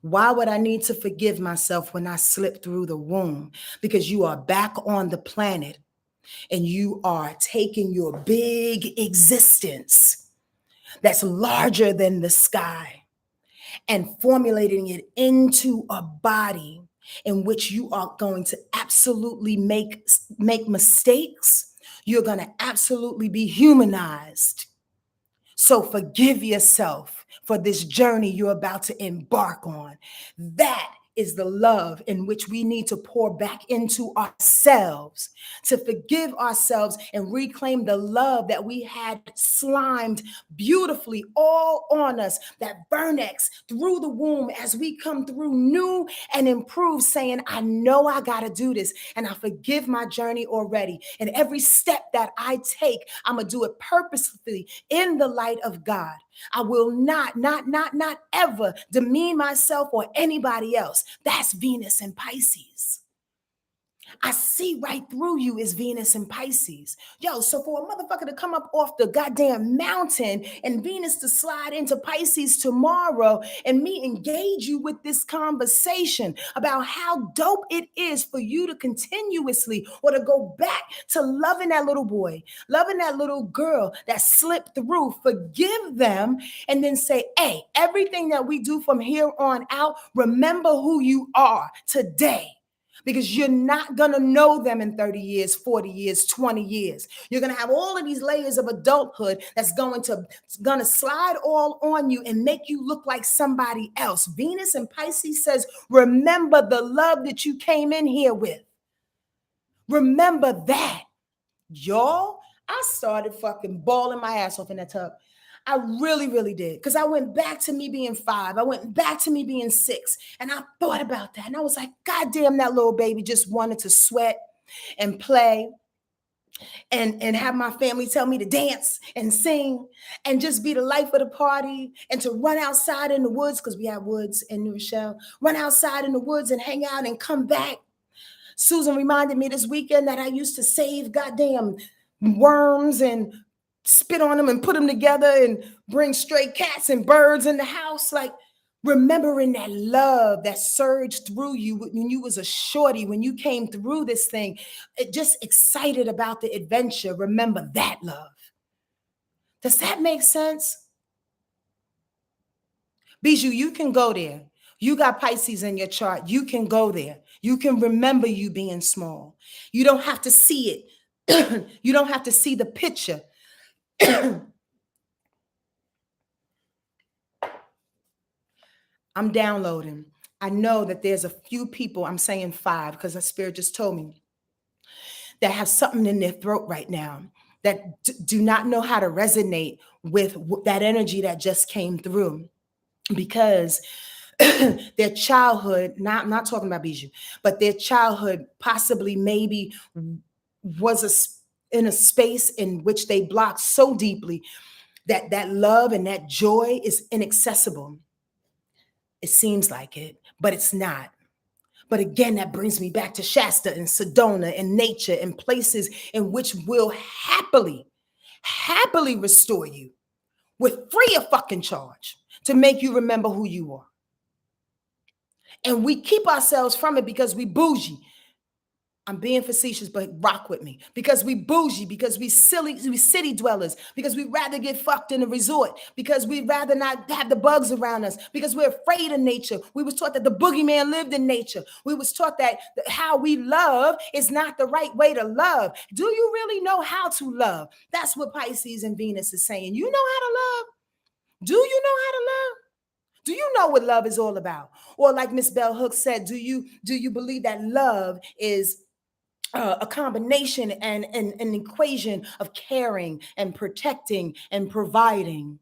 Why would I need to forgive myself when I slip through the womb? Because you are back on the planet and you are taking your big existence that's larger than the sky and formulating it into a body in which you are going to absolutely make mistakes. You're going to absolutely be humanized. So forgive yourself for this journey you're about to embark on. That is the love in which we need to pour back into ourselves, to forgive ourselves and reclaim the love that we had slimed beautifully all on us, that vertex through the womb as we come through new and improved, saying, I know I got to do this and I forgive my journey already. And every step that I take, I'm going to do it purposefully in the light of God. I will not ever demean myself or anybody else. That's Venus and Pisces. I see right through you is Venus and Pisces. Yo, so for a motherfucker to come up off the goddamn mountain and Venus to slide into Pisces tomorrow and me engage you with this conversation about how dope it is for you to continuously or to go back to loving that little boy, loving that little girl that slipped through, forgive them, and then say, hey, everything that we do from here on out, remember who you are today. Because you're not going to know them in 30 years, 40 years, 20 years. You're going to have all of these layers of adulthood that's going to slide all on you and make you look like somebody else. Venus and Pisces says, remember the love that you came in here with. Remember that. Y'all, I started fucking bawling my ass off in that tub. I really, really did. Because I went back to me being 5. I went back to me being 6. And I thought about that. And I was like, God damn, that little baby just wanted to sweat and play and have my family tell me to dance and sing and just be the life of the party and to run outside in the woods, because we have woods in New Rochelle, run outside in the woods and hang out and come back. Susan reminded me this weekend that I used to save goddamn worms and spit on them and put them together and bring stray cats and birds in the house. Like, remembering that love that surged through you when you was a shorty, when you came through this thing, it just excited about the adventure. Remember that love. Does that make sense? Bijou, you can go there. You got Pisces in your chart. You can go there. You can remember you being small. You don't have to see it. You don't have to see the picture. I'm downloading. I know that there's a few people, I'm saying 5 because the spirit just told me, that have something in their throat right now that do not know how to resonate with that energy that just came through, because their childhood, I'm not talking about Bijou, but their childhood possibly maybe was in a space in which they blocked so deeply that that love and that joy is inaccessible. It seems like it, but it's not. But again, that brings me back to Shasta and Sedona and nature and places in which will happily restore you with free of fucking charge to make you remember who you are. And we keep ourselves from it because we bougie. I'm being facetious, but rock with me. Because we bougie, because we city dwellers, because we'd rather get fucked in a resort, because we'd rather not have the bugs around us, because we're afraid of nature. We was taught that the boogeyman lived in nature. We was taught that how we love is not the right way to love. Do you really know how to love? That's what Pisces and Venus is saying. You know how to love? Do you know how to love? Do you know what love is all about? Or like Miss Bell Hooks said, do you believe that love is a combination and an equation of caring and protecting and providing?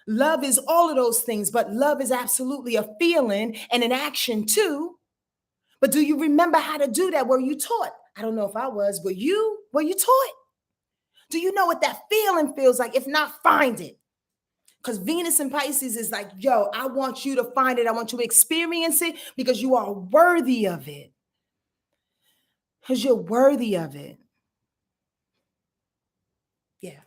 Love is all of those things, but love is absolutely a feeling and an action too. But do you remember how to do that? Were you taught? I don't know if I was. Were you taught? Do you know what that feeling feels like? If not, find it. Because Venus and Pisces is like, yo, I want you to find it. I want you to experience it because you are worthy of it. Because you're worthy of it. Yeah.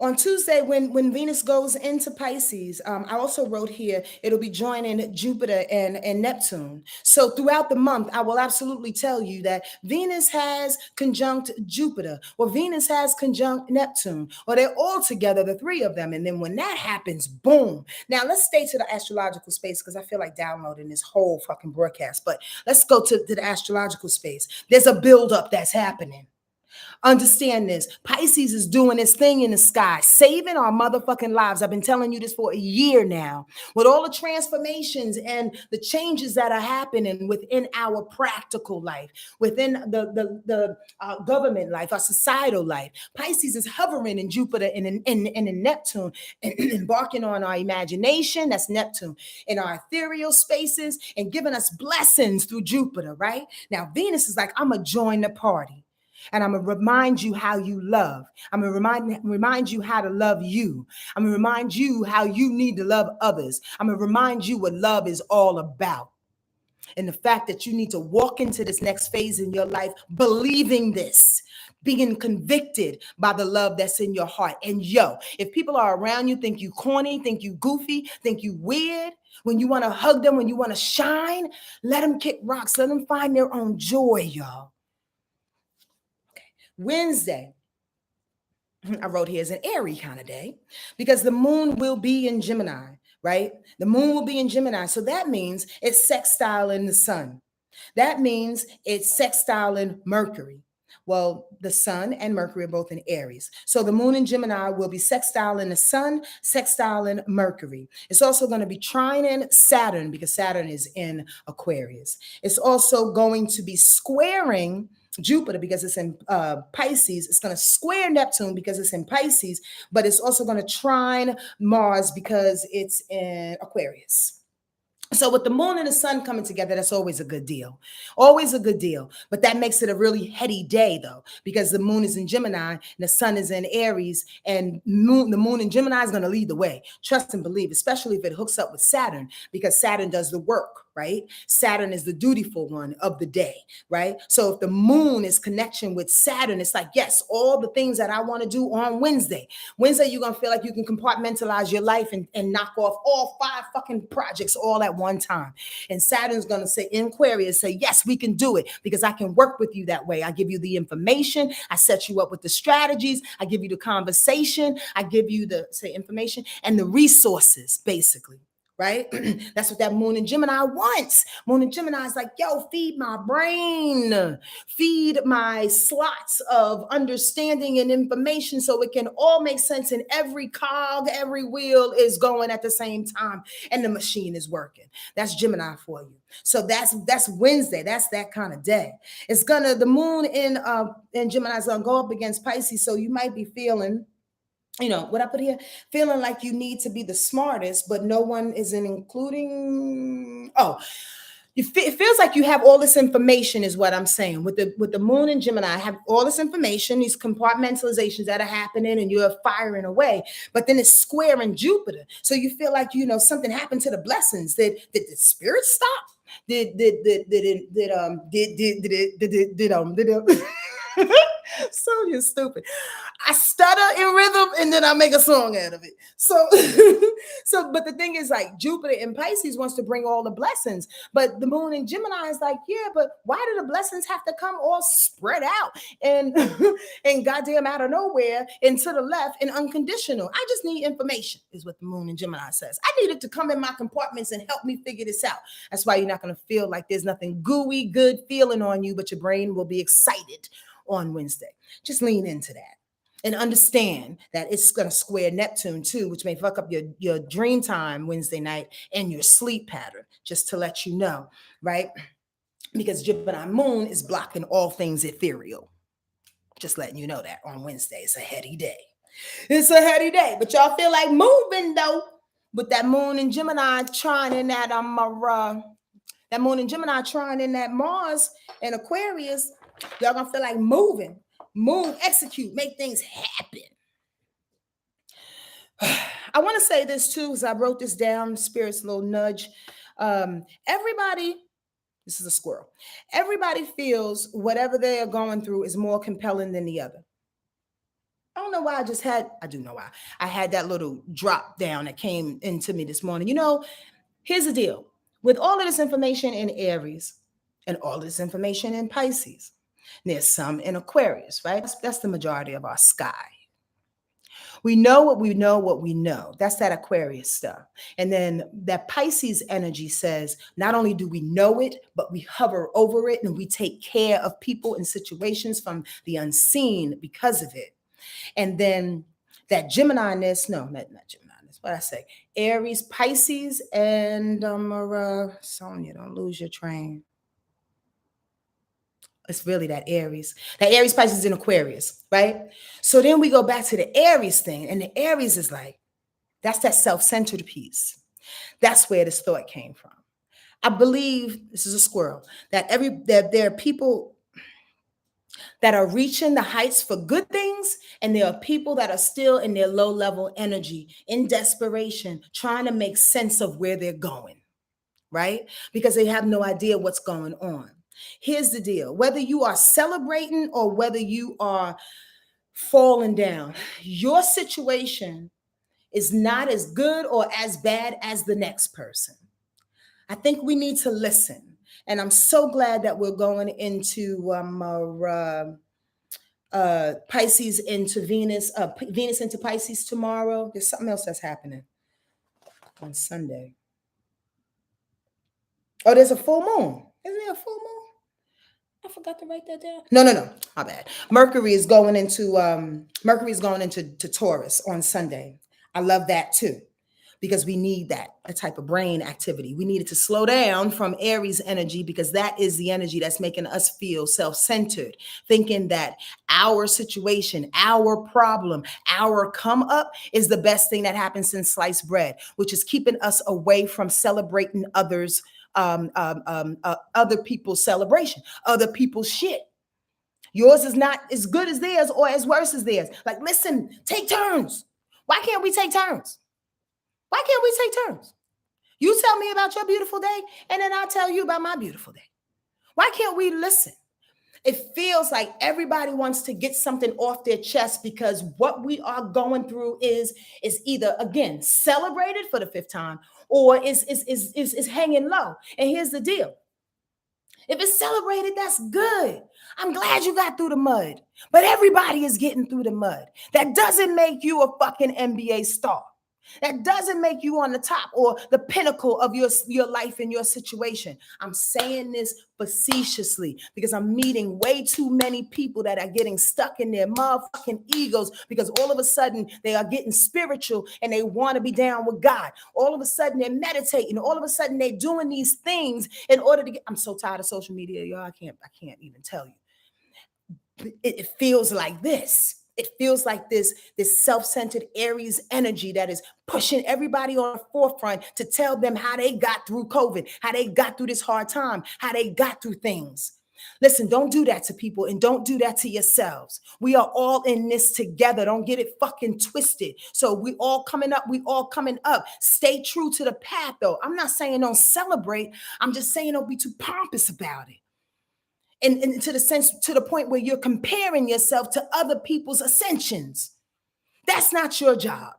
On Tuesday, when Venus goes into Pisces, I also wrote here, it'll be joining Jupiter and Neptune. So throughout the month, I will absolutely tell you that Venus has conjunct Jupiter, or Venus has conjunct Neptune, or they're all together, the three of them. And then when that happens, boom. Now let's stay to the astrological space because I feel like downloading this whole fucking broadcast. But let's go to the astrological space. There's a buildup that's happening. Understand this. Pisces is doing this thing in the sky, saving our motherfucking lives. I've been telling you this for a year now. With all the transformations and the changes that are happening within our practical life, within the government life, our societal life, Pisces is hovering in Jupiter and in Neptune, and embarking on our imagination, that's Neptune, in our ethereal spaces, and giving us blessings through Jupiter, right? Now, Venus is like, I'm going to join the party. And I'm going to remind you how you love. I'm going to remind you how to love you. I'm going to remind you how you need to love others. I'm going to remind you what love is all about. And the fact that you need to walk into this next phase in your life believing this, being convicted by the love that's in your heart. And yo, if people are around you, think you corny, think you goofy, think you weird, when you want to hug them, when you want to shine, let them kick rocks. Let them find their own joy, y'all. Wednesday, I wrote here, is an airy kind of day because the moon will be in Gemini, right? The moon will be in Gemini. So that means it's sextile in the sun. That means it's sextile in Mercury. Well, the sun and Mercury are both in Aries. So the moon in Gemini will be sextile in the sun, sextile in Mercury. It's also going to be trining Saturn because Saturn is in Aquarius. It's also going to be squaring Jupiter because it's in Pisces. It's going to square Neptune because it's in Pisces, but it's also going to trine Mars because it's in Aquarius. So with the moon and the sun coming together, that's always a good deal. Always a good deal. But that makes it a really heady day, though, because the moon is in Gemini and the sun is in Aries, and the moon in Gemini is going to lead the way. Trust and believe, especially if it hooks up with Saturn, because Saturn does the work, right? Saturn is the dutiful one of the day, right? So if the moon is connection with Saturn, it's like, yes, all the things that I want to do on Wednesday, you're going to feel like you can compartmentalize your life and knock off all 5 fucking projects all at one time. And Saturn's going to say in Aquarius, say, yes, we can do it because I can work with you that way. I give you the information. I set you up with the strategies. I give you the conversation. I give you the information and the resources, basically. Right? That's what that moon in Gemini wants. Moon in Gemini is like, yo, feed my brain, feed my slots of understanding and information so it can all make sense and every cog, every wheel is going at the same time and the machine is working. That's Gemini for you. So that's Wednesday. That's that kind of day. The moon in Gemini is gonna go up against Pisces. So you might be feeling, what I put here, feeling like you need to be the smartest, but no one isn't including. It feels like you have all this information is what I'm saying. With the moon in Gemini, I have all this information, these compartmentalizations that are happening and you're firing away, but then it's square in Jupiter. So you feel like, something happened to the blessings. Did the spirit stop? So you're stupid. I stutter in rhythm and then I make a song out of it. So, but the thing is, like Jupiter in Pisces wants to bring all the blessings, but the moon in Gemini is like, yeah, but why do the blessings have to come all spread out and and goddamn out of nowhere and to the left and unconditional? I just need information, is what the moon in Gemini says. I need it to come in my compartments and help me figure this out. That's why you're not going to feel like there's nothing gooey, good feeling on you, but your brain will be excited on Wednesday. Just lean into that and understand that it's going to square Neptune too, which may fuck up your dream time Wednesday night and your sleep pattern, just to let you know, right? Because Gemini moon is blocking all things ethereal. Just letting you know that on Wednesday. It's a heady day. It's a heady day, but y'all feel like moving though. With that moon in Gemini trying in that that moon in Gemini trying in that Mars and Aquarius, y'all gonna feel like moving, move, execute, make things happen. I want to say this too, because I wrote this down, Spirit's little nudge. Everybody, this is a squirrel. Everybody feels whatever they are going through is more compelling than the other. I don't know why I do know why. I had that little drop down that came into me this morning. Here's the deal. With all of this information in Aries and all of this information in Pisces, there's some in Aquarius, right? That's the majority of our sky. We know what we know, what we know. That's that Aquarius stuff. And then that Pisces energy says, not only do we know it, but we hover over it and we take care of people and situations from the unseen because of it. And then that Gemini-ness, no, not Gemini-ness, what I say? Aries, Pisces, and Sonia, don't lose your train. It's really that Aries. That Aries, Pisces, and Aquarius, right? So then we go back to the Aries thing, and the Aries is like, that's that self-centered piece. That's where this thought came from. I believe, this is a squirrel, that there are people that are reaching the heights for good things, and there are people that are still in their low-level energy, in desperation, trying to make sense of where they're going, right? Because they have no idea what's going on. Here's the deal. Whether you are celebrating or whether you are falling down, your situation is not as good or as bad as the next person. I think we need to listen. And I'm so glad that we're going into Pisces into Venus, Venus into Pisces tomorrow. There's something else that's happening on Sunday. Oh, there's a full moon. Isn't there a full moon? I forgot to write that down. No. My bad. Mercury is going into Taurus on Sunday. I love that too, because we need that type of brain activity. We need it to slow down from Aries energy, because that is the energy that's making us feel self-centered, thinking that our situation, our problem, our come up is the best thing that happens since sliced bread, which is keeping us away from celebrating others. Other people's celebration, other people's shit. Yours is not as good as theirs or as worse as theirs. Like, listen, take turns. Why can't we take turns? Why can't we take turns? You tell me about your beautiful day, and then I'll tell you about my beautiful day. Why can't we listen? It feels like everybody wants to get something off their chest, because what we are going through is either, again, celebrated for the fifth time, or is hanging low. And here's the deal. If it's celebrated, that's good. I'm glad you got through the mud, but everybody is getting through the mud. That doesn't make you a fucking NBA star. That doesn't make you on the top or the pinnacle of your life and your situation. I'm saying this facetiously because I'm meeting way too many people that are getting stuck in their motherfucking egos, because all of a sudden they are getting spiritual and they want to be down with God. All of a sudden they're meditating. All of a sudden they're doing these things in order to get. I'm so tired of social media, y'all. I can't even tell you. It feels like this. It feels like this self-centered Aries energy that is pushing everybody on the forefront to tell them how they got through COVID, how they got through this hard time, how they got through things. Listen, don't do that to people, and don't do that to yourselves. We are all in this together. Don't get it fucking twisted. So we all coming up. We all coming up. Stay true to the path, though. I'm not saying don't celebrate. I'm just saying don't be too pompous about it. And to the sense, to the point where you're comparing yourself to other people's ascensions. That's not your job,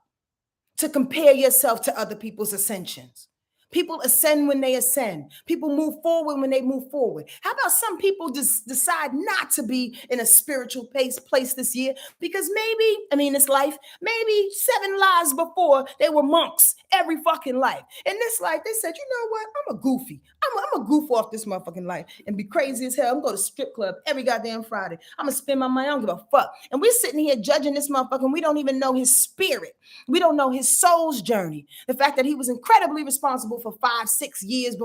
to compare yourself to other people's ascensions. People ascend when they ascend. People move forward when they move forward. How about some people just decide not to be in a spiritual place this year because maybe, I mean, this life, maybe 7 lives before they were monks every fucking life. In this life, they said, you know what? I'm a goofy. I'm a goof off this motherfucking life and be crazy as hell. I'm going to strip club every goddamn Friday. I'm going to spend my money. I don't give a fuck. And we're sitting here judging this motherfucker and we don't even know his spirit. We don't know his soul's journey. The fact that he was incredibly responsible for 5-6 years,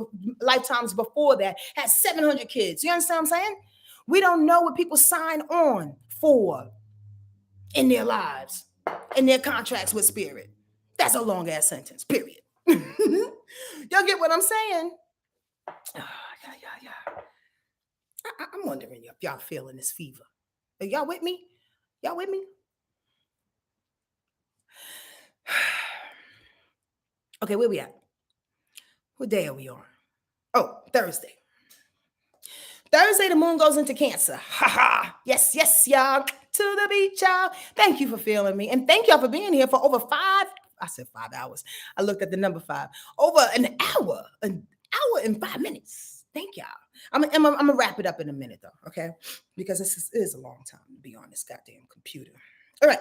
lifetimes before that, had 700 kids. You understand what I'm saying? We don't know what people sign on for in their lives, in their contracts with spirit. That's a long ass sentence, period. Y'all get what I'm saying? I'm wondering if y'all feeling this fever. Are y'all with me? Y'all with me? Okay, where we at? What day are we on? Oh, Thursday. Thursday, the moon goes into Cancer. Ha ha. Yes, yes, y'all. To the beach, y'all. Thank you for feeling me. And thank y'all for being here for over 5 hours. I looked at the number 5. Over an hour and 5 minutes. Thank y'all. I'm gonna wrap it up in a minute though, okay? Because it is a long time to be on this goddamn computer. All right.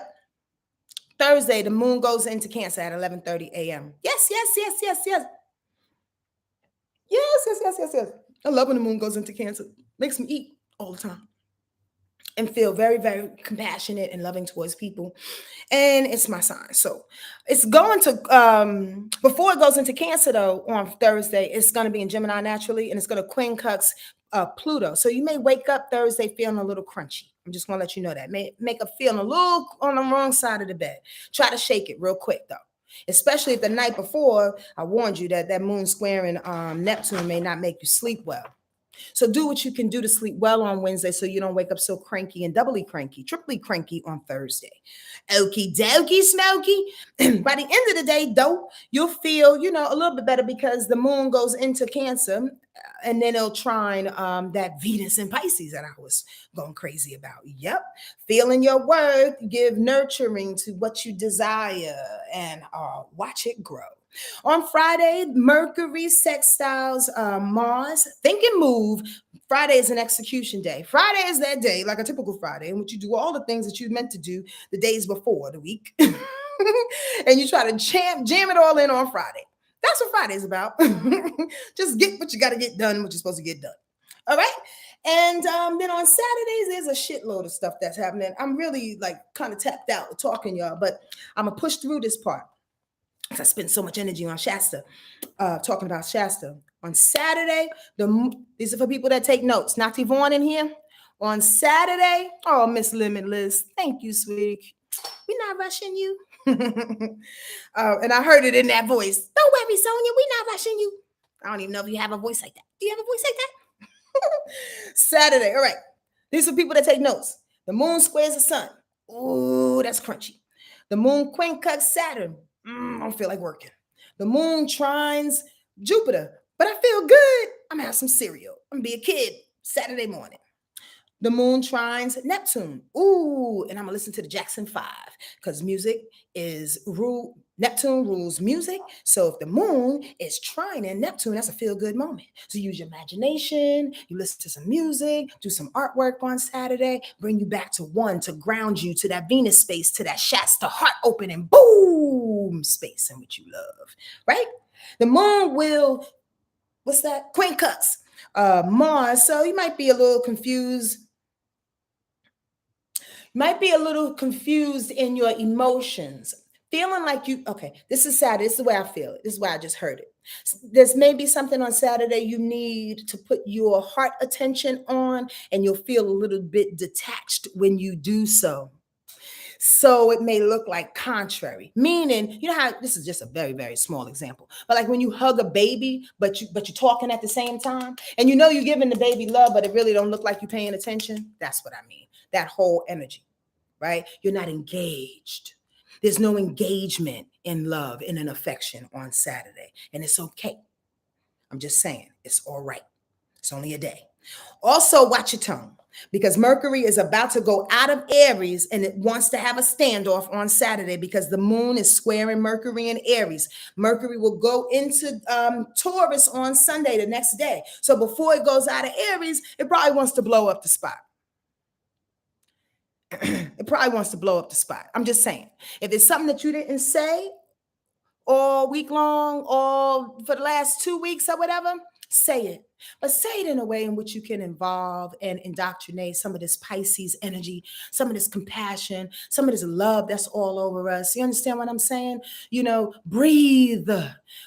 Thursday, the moon goes into Cancer at 11:30 a.m. Yes, yes, yes, yes, yes. Yes, yes, yes, yes, yes. I love when the moon goes into Cancer. Makes me eat all the time and feel very, very compassionate and loving towards people. And it's my sign. So it's going to, before it goes into Cancer though, on Thursday, it's going to be in Gemini naturally, and it's going to quincunx Pluto. So you may wake up Thursday feeling a little crunchy. I'm just going to let you know that. May make a feeling a little on the wrong side of the bed. Try to shake it real quick though. Especially if the night before, I warned you that that moon squaring Neptune may not make you sleep well. So do what you can do to sleep well on Wednesday so you don't wake up so cranky and doubly cranky, triply cranky on Thursday. Okie dokie, smoky. By the end of the day, though, you'll feel, a little bit better because the moon goes into Cancer and then it'll trine that Venus in Pisces that I was going crazy about. Yep. Feeling your worth, give nurturing to what you desire and watch it grow. On Friday, Mercury sextiles Mars. Think and move. Friday is an execution day. Friday is that day, like a typical Friday, in which you do all the things that you meant to do the days before the week. And you try to jam it all in on Friday. That's what Friday's about. Just get what you got to get done, what you're supposed to get done. All right. And then on Saturdays, there's a shitload of stuff that's happening. I'm really kind of tapped out talking, y'all, but I'm going to push through this part. I spend so much energy on Shasta, talking about Shasta. On Saturday, these are for people that take notes. Not Yvonne in here. On Saturday, oh, Miss Limitless, thank you, sweetie. We're not rushing you. And I heard it in that voice. Don't worry, Sonia, we're not rushing you. I don't even know if you have a voice like that. Do you have a voice like that? Saturday, all right. These are people that take notes. The moon squares the sun. Ooh, that's crunchy. The moon quincunx Saturn. I don't feel like working. The moon trines Jupiter, but I feel good. I'm gonna have some cereal. I'm gonna be a kid Saturday morning. The moon trines Neptune. Ooh, and I'm gonna listen to the Jackson 5 because music is Neptune rules music. So if the moon is trining Neptune, that's a feel-good moment. So use your imagination, you listen to some music, do some artwork on Saturday, bring you back to one to ground you to that Venus space, to that Shasta heart opening boom space in which you love, right? The moon will, what's that? Quincunx Mars. So you might be a little confused. Might be a little confused in your emotions, feeling like okay, this is Saturday. This is the way I feel it. This is why I just heard it. There's maybe something on Saturday you need to put your heart attention on, and you'll feel a little bit detached when you do so. So it may look like contrary, meaning, you know how this is just a very, very small example, but like when you hug a baby, but you're talking at the same time, and you're giving the baby love, but it really don't look like you're paying attention. That's what I mean. That whole energy, right? You're not engaged. There's no engagement in love and in affection on Saturday, and it's okay. I'm just saying, it's all right. It's only a day. Also, watch your tone because Mercury is about to go out of Aries and it wants to have a standoff on Saturday because the moon is squaring Mercury in Aries. Mercury will go into Taurus on Sunday, the next day. So before it goes out of Aries, it probably wants to blow up the spot. It probably wants to blow up the spot. I'm just saying. If it's something that you didn't say all week long or for the last 2 weeks or whatever, say it. But say it in a way in which you can involve and indoctrinate some of this Pisces energy, some of this compassion, some of this love that's all over us. You understand what I'm saying? Breathe,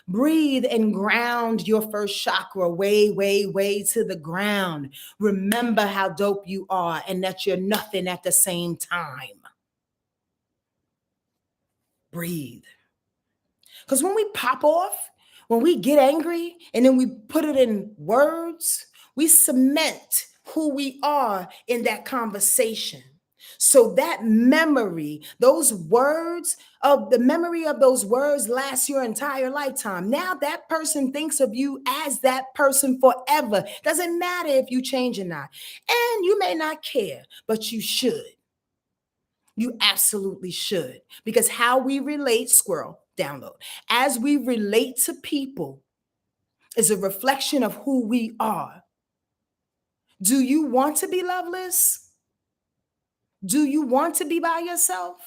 breathe and ground your first chakra way, way, way to the ground. Remember how dope you are and that you're nothing at the same time. Breathe. Because when we pop off, when we get angry and then we put it in words, we cement who we are in that conversation. So that memory, those words, of the memory of those words lasts your entire lifetime. Now that person thinks of you as that person forever. Doesn't matter if you change or not. And you may not care, but you should. You absolutely should. Because how we relate, squirrel, download, as we relate to people is a reflection of who we are. Do you want to be loveless? Do you want to be by yourself?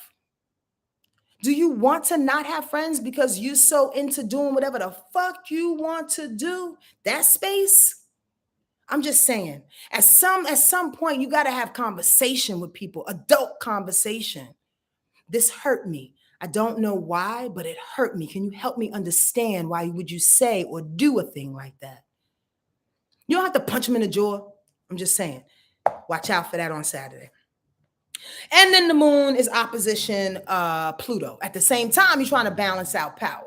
Do you want to not have friends because you're so into doing whatever the fuck you want to do? That space? I'm just saying, at some point, you got to have conversation with people, adult conversation. This hurt me. I don't know why, but it hurt me. Can you help me understand why would you say or do a thing like that? You don't have to punch him in the jaw. I'm just saying, watch out for that on Saturday. And then the moon is opposition Pluto. At the same time, you're trying to balance out power.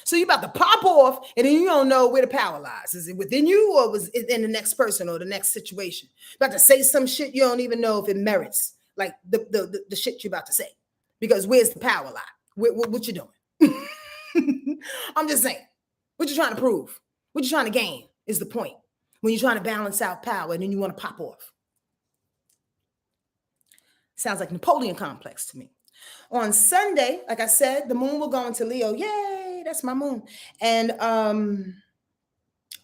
So you're about to pop off, and then you don't know where the power lies. Is it within you, or was it in the next person or the next situation? You're about to say some shit you don't even know if it merits, like the shit you're about to say. Because where's the power lie? What you doing? I'm just saying. What you trying to prove? What you trying to gain is the point. When you're trying to balance out power and then you want to pop off. Sounds like Napoleon complex to me. On Sunday, like I said, the moon will go into Leo. Yay, that's my moon. And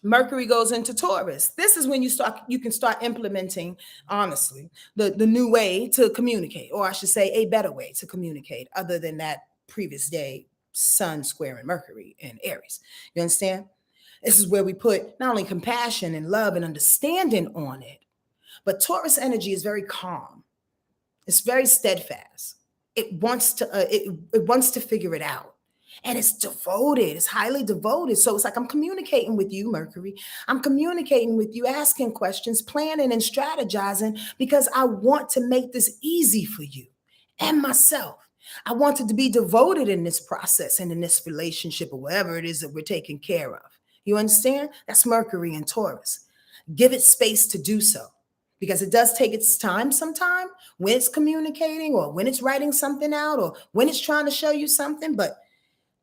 Mercury goes into Taurus. This is when you can start implementing, honestly, the new way to communicate, or I should say a better way to communicate other than that previous day, Sun squaring Mercury in Aries. You understand? This is where we put not only compassion and love and understanding on it, but Taurus energy is very calm. It's very steadfast. It wants to figure it out. And it's devoted. It's highly devoted. So it's like I'm communicating with you, Mercury. I'm communicating with you, asking questions, planning and strategizing because I want to make this easy for you and myself. I wanted to be devoted in this process and in this relationship or whatever it is that we're taking care of. You understand? That's Mercury and Taurus. Give it space to do so. Because it does take its time sometime when it's communicating or when it's writing something out or when it's trying to show you something. But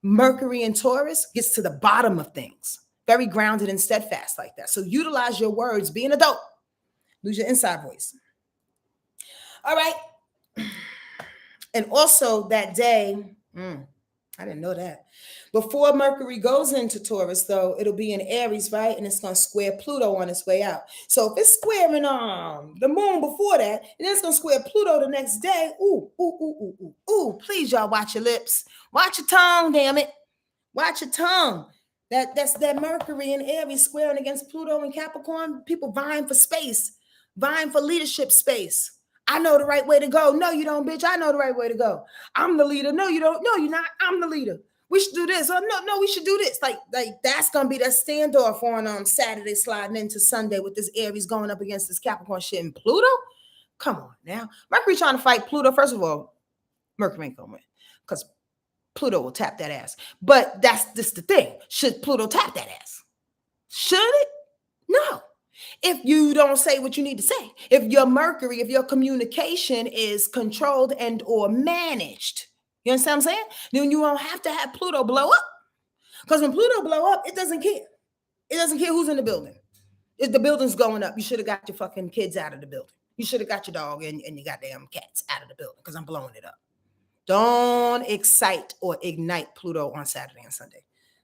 Mercury and Taurus gets to the bottom of things, very grounded and steadfast like that. So utilize your words, be an adult, lose your inside voice. All right. And also that day, I didn't know that. Before Mercury goes into Taurus, though, it'll be in Aries, right? And it's going to square Pluto on its way out. So if it's squaring the moon before that, and then it's going to square Pluto the next day, ooh, please, y'all, watch your lips. Watch your tongue, damn it. Watch your tongue. That's that Mercury in Aries squaring against Pluto and Capricorn. People vying for space, vying for leadership space. I know the right way to go. No, you don't, bitch. I know the right way to go. I'm the leader. No, you don't. No, you're not. I'm the leader. We should do this. Oh, no, we should do this. Like that's gonna be that standoff on Saturday sliding into Sunday with this Aries going up against this Capricorn shit and Pluto. Come on now. Mercury trying to fight Pluto. First of all, Mercury ain't gonna win because Pluto will tap that ass. But that's just the thing. Should Pluto tap that ass? Should it? No. If you don't say what you need to say, if your Mercury, if your communication is controlled and or managed, you understand what I'm saying? Then you don't have to have Pluto blow up. Because when Pluto blow up, it doesn't care. It doesn't care who's in the building. If the building's going up, you should have got your fucking kids out of the building. You should have got your dog and your goddamn cats out of the building because I'm blowing it up. Don't excite or ignite Pluto on Saturday and Sunday.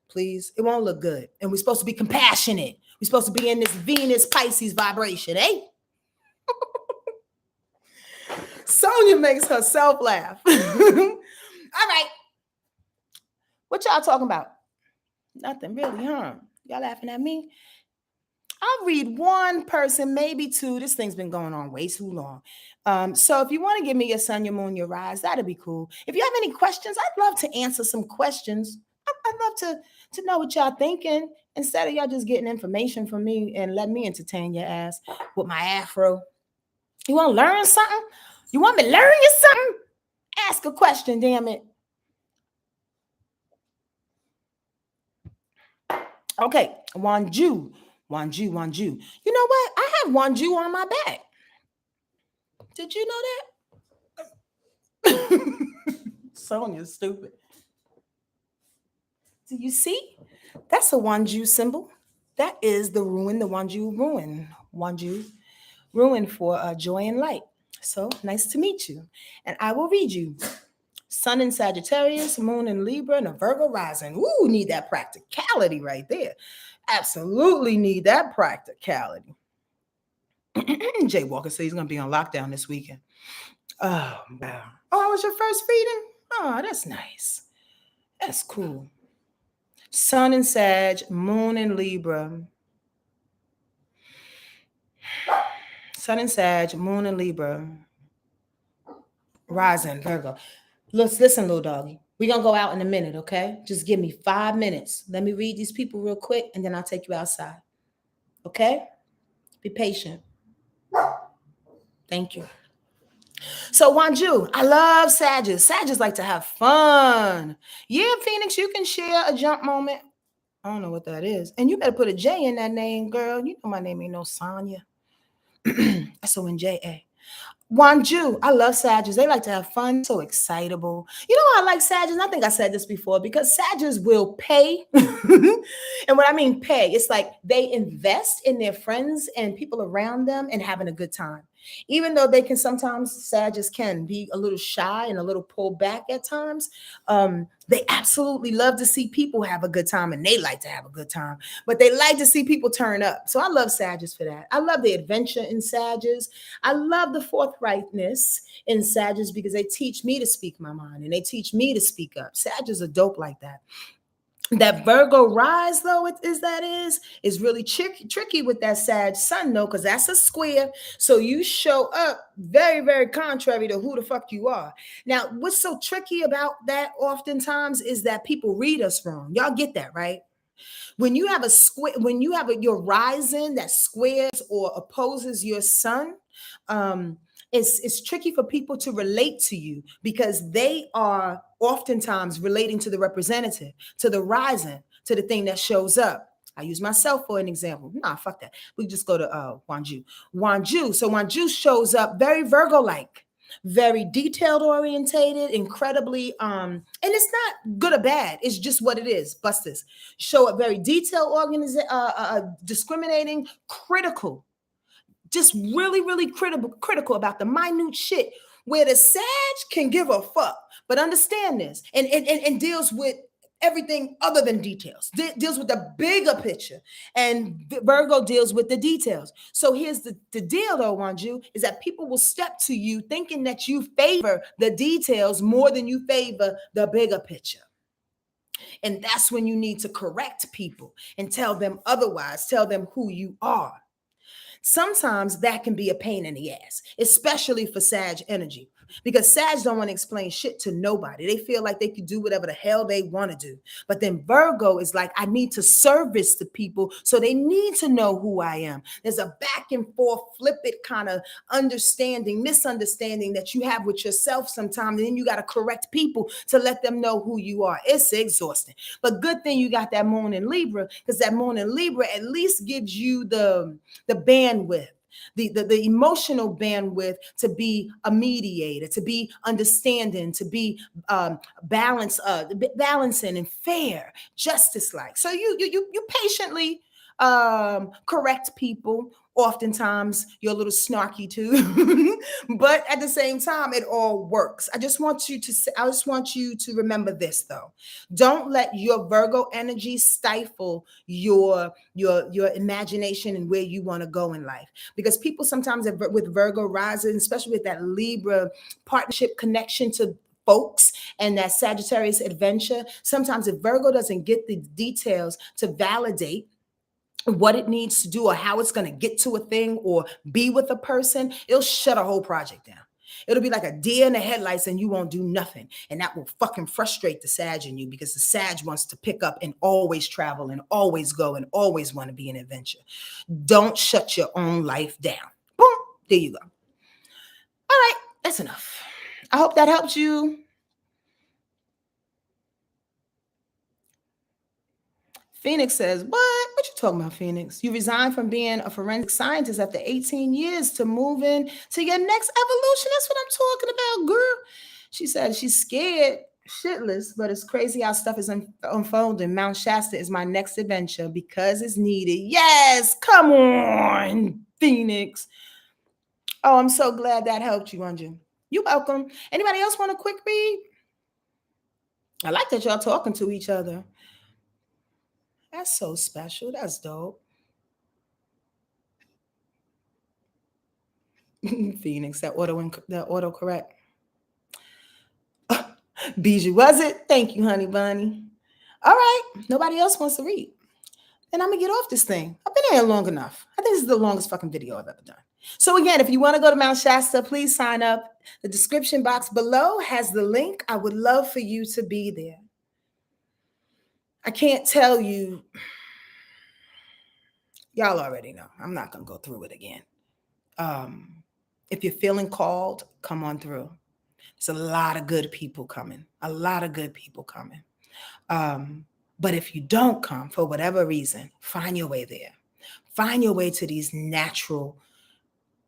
Please. It won't look good. And we're supposed to be compassionate. We're supposed to be in this Venus Pisces vibration, eh? Sonia makes herself laugh. All right. What y'all talking about? Nothing really, huh? Y'all laughing at me? I'll read one person, maybe two. This thing's been going on way too long. So if you want to give me your sun, your moon, your rise, that'd be cool. If you have any questions, I'd love to answer some questions. I'd love to know what y'all thinking instead of y'all just getting information from me and let me entertain your ass with my afro. You want to learn something? You want me to learn you something? Ask a question, damn it. Okay, Wanju. You know what? I have Wanju on my back. Did you know that? Sonia's stupid. Do you see? That's a Wanju symbol. That is the ruin, the Wanju ruin. Wanju ruin for joy and light. So nice to meet you. And I will read you. Sun in Sagittarius, moon in Libra, and a Virgo rising. Ooh, need that practicality right there. Absolutely need that practicality. Jay Walker said he's going to be on lockdown this weekend. Oh, wow. Oh, it was your first reading? Oh, that's nice. That's cool. Sun in Sag, moon in Libra. Sun in Sag, moon in Libra. Rising, Virgo. Listen, little doggy. We're going to go out in a minute, okay? Just give me 5 minutes. Let me read these people real quick, and then I'll take you outside. Okay? Be patient. Thank you. So, Wanju, I love Sages. Sages like to have fun. Yeah, Phoenix, you can share a jump moment. I don't know what that is. And you better put a J in that name, girl. You know my name ain't no Sonya. S-O-N-J-A. Wanju, I love Sagittarius. They like to have fun, so excitable. You know why I like Sagittarius? I think I said this before, because Sagittarius will pay. And what I mean pay, it's like they invest in their friends and people around them and having a good time. Even though they can sometimes, Sagittarius can be a little shy and a little pulled back at times, they absolutely love to see people have a good time, and they like to have a good time, but they like to see people turn up. So I love Sagittarius for that. I love the adventure in Sagittarius. I love the forthrightness in Sagittarius because they teach me to speak my mind and they teach me to speak up. Sagittarius are dope like that. That Virgo rise, though, is really tricky with that Sag sun, though, because that's a square. So you show up very, very contrary to who the fuck you are. Now, what's so tricky about that oftentimes is that people read us wrong. Y'all get that, right? When you have a square, when you have your rising that squares or opposes your sun, it's tricky for people to relate to you because they are oftentimes relating to the representative, to the rising, to the thing that shows up. I use myself for an example. Nah, fuck that. We just go to Wanju. So Wanju shows up very Virgo-like, very detailed orientated, incredibly, and it's not good or bad. It's just what it is. Busters show up very detailed, discriminating, critical. Just really, really critical about the minute shit where the Sag can give a fuck, but understand this and deals with everything other than details, deals with the bigger picture, and Virgo deals with the details. So here's the deal, though, Wanju, is that people will step to you thinking that you favor the details more than you favor the bigger picture. And that's when you need to correct people and tell them otherwise, tell them who you are. Sometimes that can be a pain in the ass, especially for Sag energy, because Sag don't want to explain shit to nobody. They feel like they can do whatever the hell they want to do. But then Virgo is like, I need to service the people, so they need to know who I am. There's a back and forth, flip it kind of misunderstanding that you have with yourself sometimes. And then you got to correct people to let them know who you are. It's exhausting. But good thing you got that moon in Libra, because that moon in Libra at least gives you the bandwidth, the emotional bandwidth to be a mediator, to be understanding, to be balancing and fair, justice-like. So you patiently correct people. Oftentimes you're a little snarky too, but at the same time, it all works. I just want you to remember this though. Don't let your Virgo energy stifle your imagination and where you want to go in life. Because people sometimes with Virgo rising, especially with that Libra partnership connection to folks and that Sagittarius adventure, sometimes if Virgo doesn't get the details to validate what it needs to do or how it's going to get to a thing or be with a person, it'll shut a whole project down. It'll be like a deer in the headlights and you won't do nothing. And that will fucking frustrate the Sag in you, because the Sag wants to pick up and always travel and always go and always want to be an adventure. Don't shut your own life down. Boom. There you go. All right. That's enough. I hope that helps you. Phoenix says, what? What you talking about, Phoenix? You resigned from being a forensic scientist after 18 years to move in to your next evolution. That's what I'm talking about, girl. She said she's scared shitless, but it's crazy how stuff is unfolding. Mount Shasta is my next adventure because it's needed. Yes, come on, Phoenix. Oh, I'm so glad that helped you, Anju. You're welcome. Anybody else want a quick read? I like that y'all talking to each other. That's so special. That's dope. Phoenix, that autocorrect. Bijou, was it? Thank you, honey bunny. All right. Nobody else wants to read. Then I'm gonna get off this thing. I've been here long enough. I think this is the longest fucking video I've ever done. So again, if you want to go to Mount Shasta, please sign up. The description box below has the link. I would love for you to be there. I can't tell you. Y'all already know. I'm not gonna go through it again. If you're feeling called, come on through. There's a lot of good people coming. A lot of good people coming. But if you don't come for whatever reason, find your way there. Find your way to these natural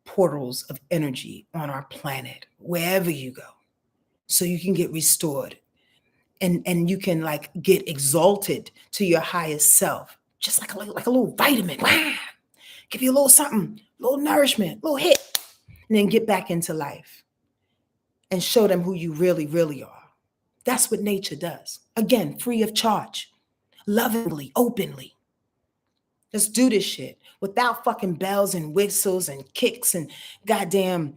portals of energy on our planet, wherever you go, so you can get restored and you can like get exalted to your highest self, just like a little vitamin. Wow. Give you a little something, a little nourishment, a little hit, and then get back into life and show them who you really, really are. That's what nature does. Again, free of charge, lovingly, openly. Let's do this shit without fucking bells and whistles and kicks and goddamn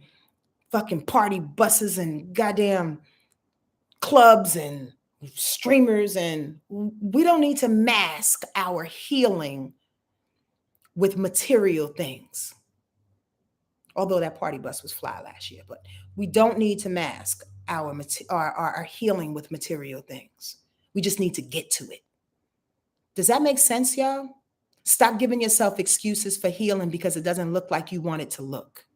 fucking party buses and goddamn clubs and streamers. And we don't need to mask our healing with material things. Although that party bus was fly last year, but we don't need to mask our healing with material things. We just need to get to it. Does that make sense, y'all? Stop giving yourself excuses for healing because it doesn't look like you want it to look.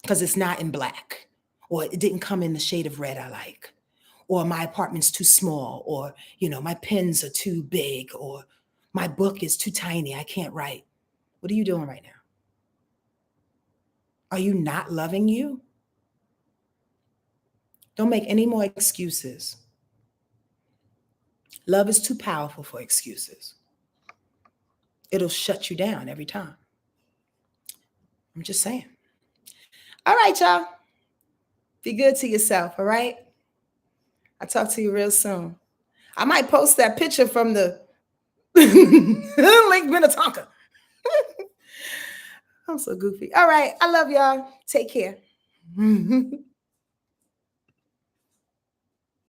Because it's not in black, or it didn't come in the shade of red I like, or my apartment's too small, or, my pens are too big, or my book is too tiny, I can't write. What are you doing right now? Are you not loving you? Don't make any more excuses. Love is too powerful for excuses. It'll shut you down every time. I'm just saying. All right, y'all. Be good to yourself, all right? I'll talk to you real soon. I might post that picture from the Lake Minnetonka. I'm so goofy. All right. I love y'all. Take care.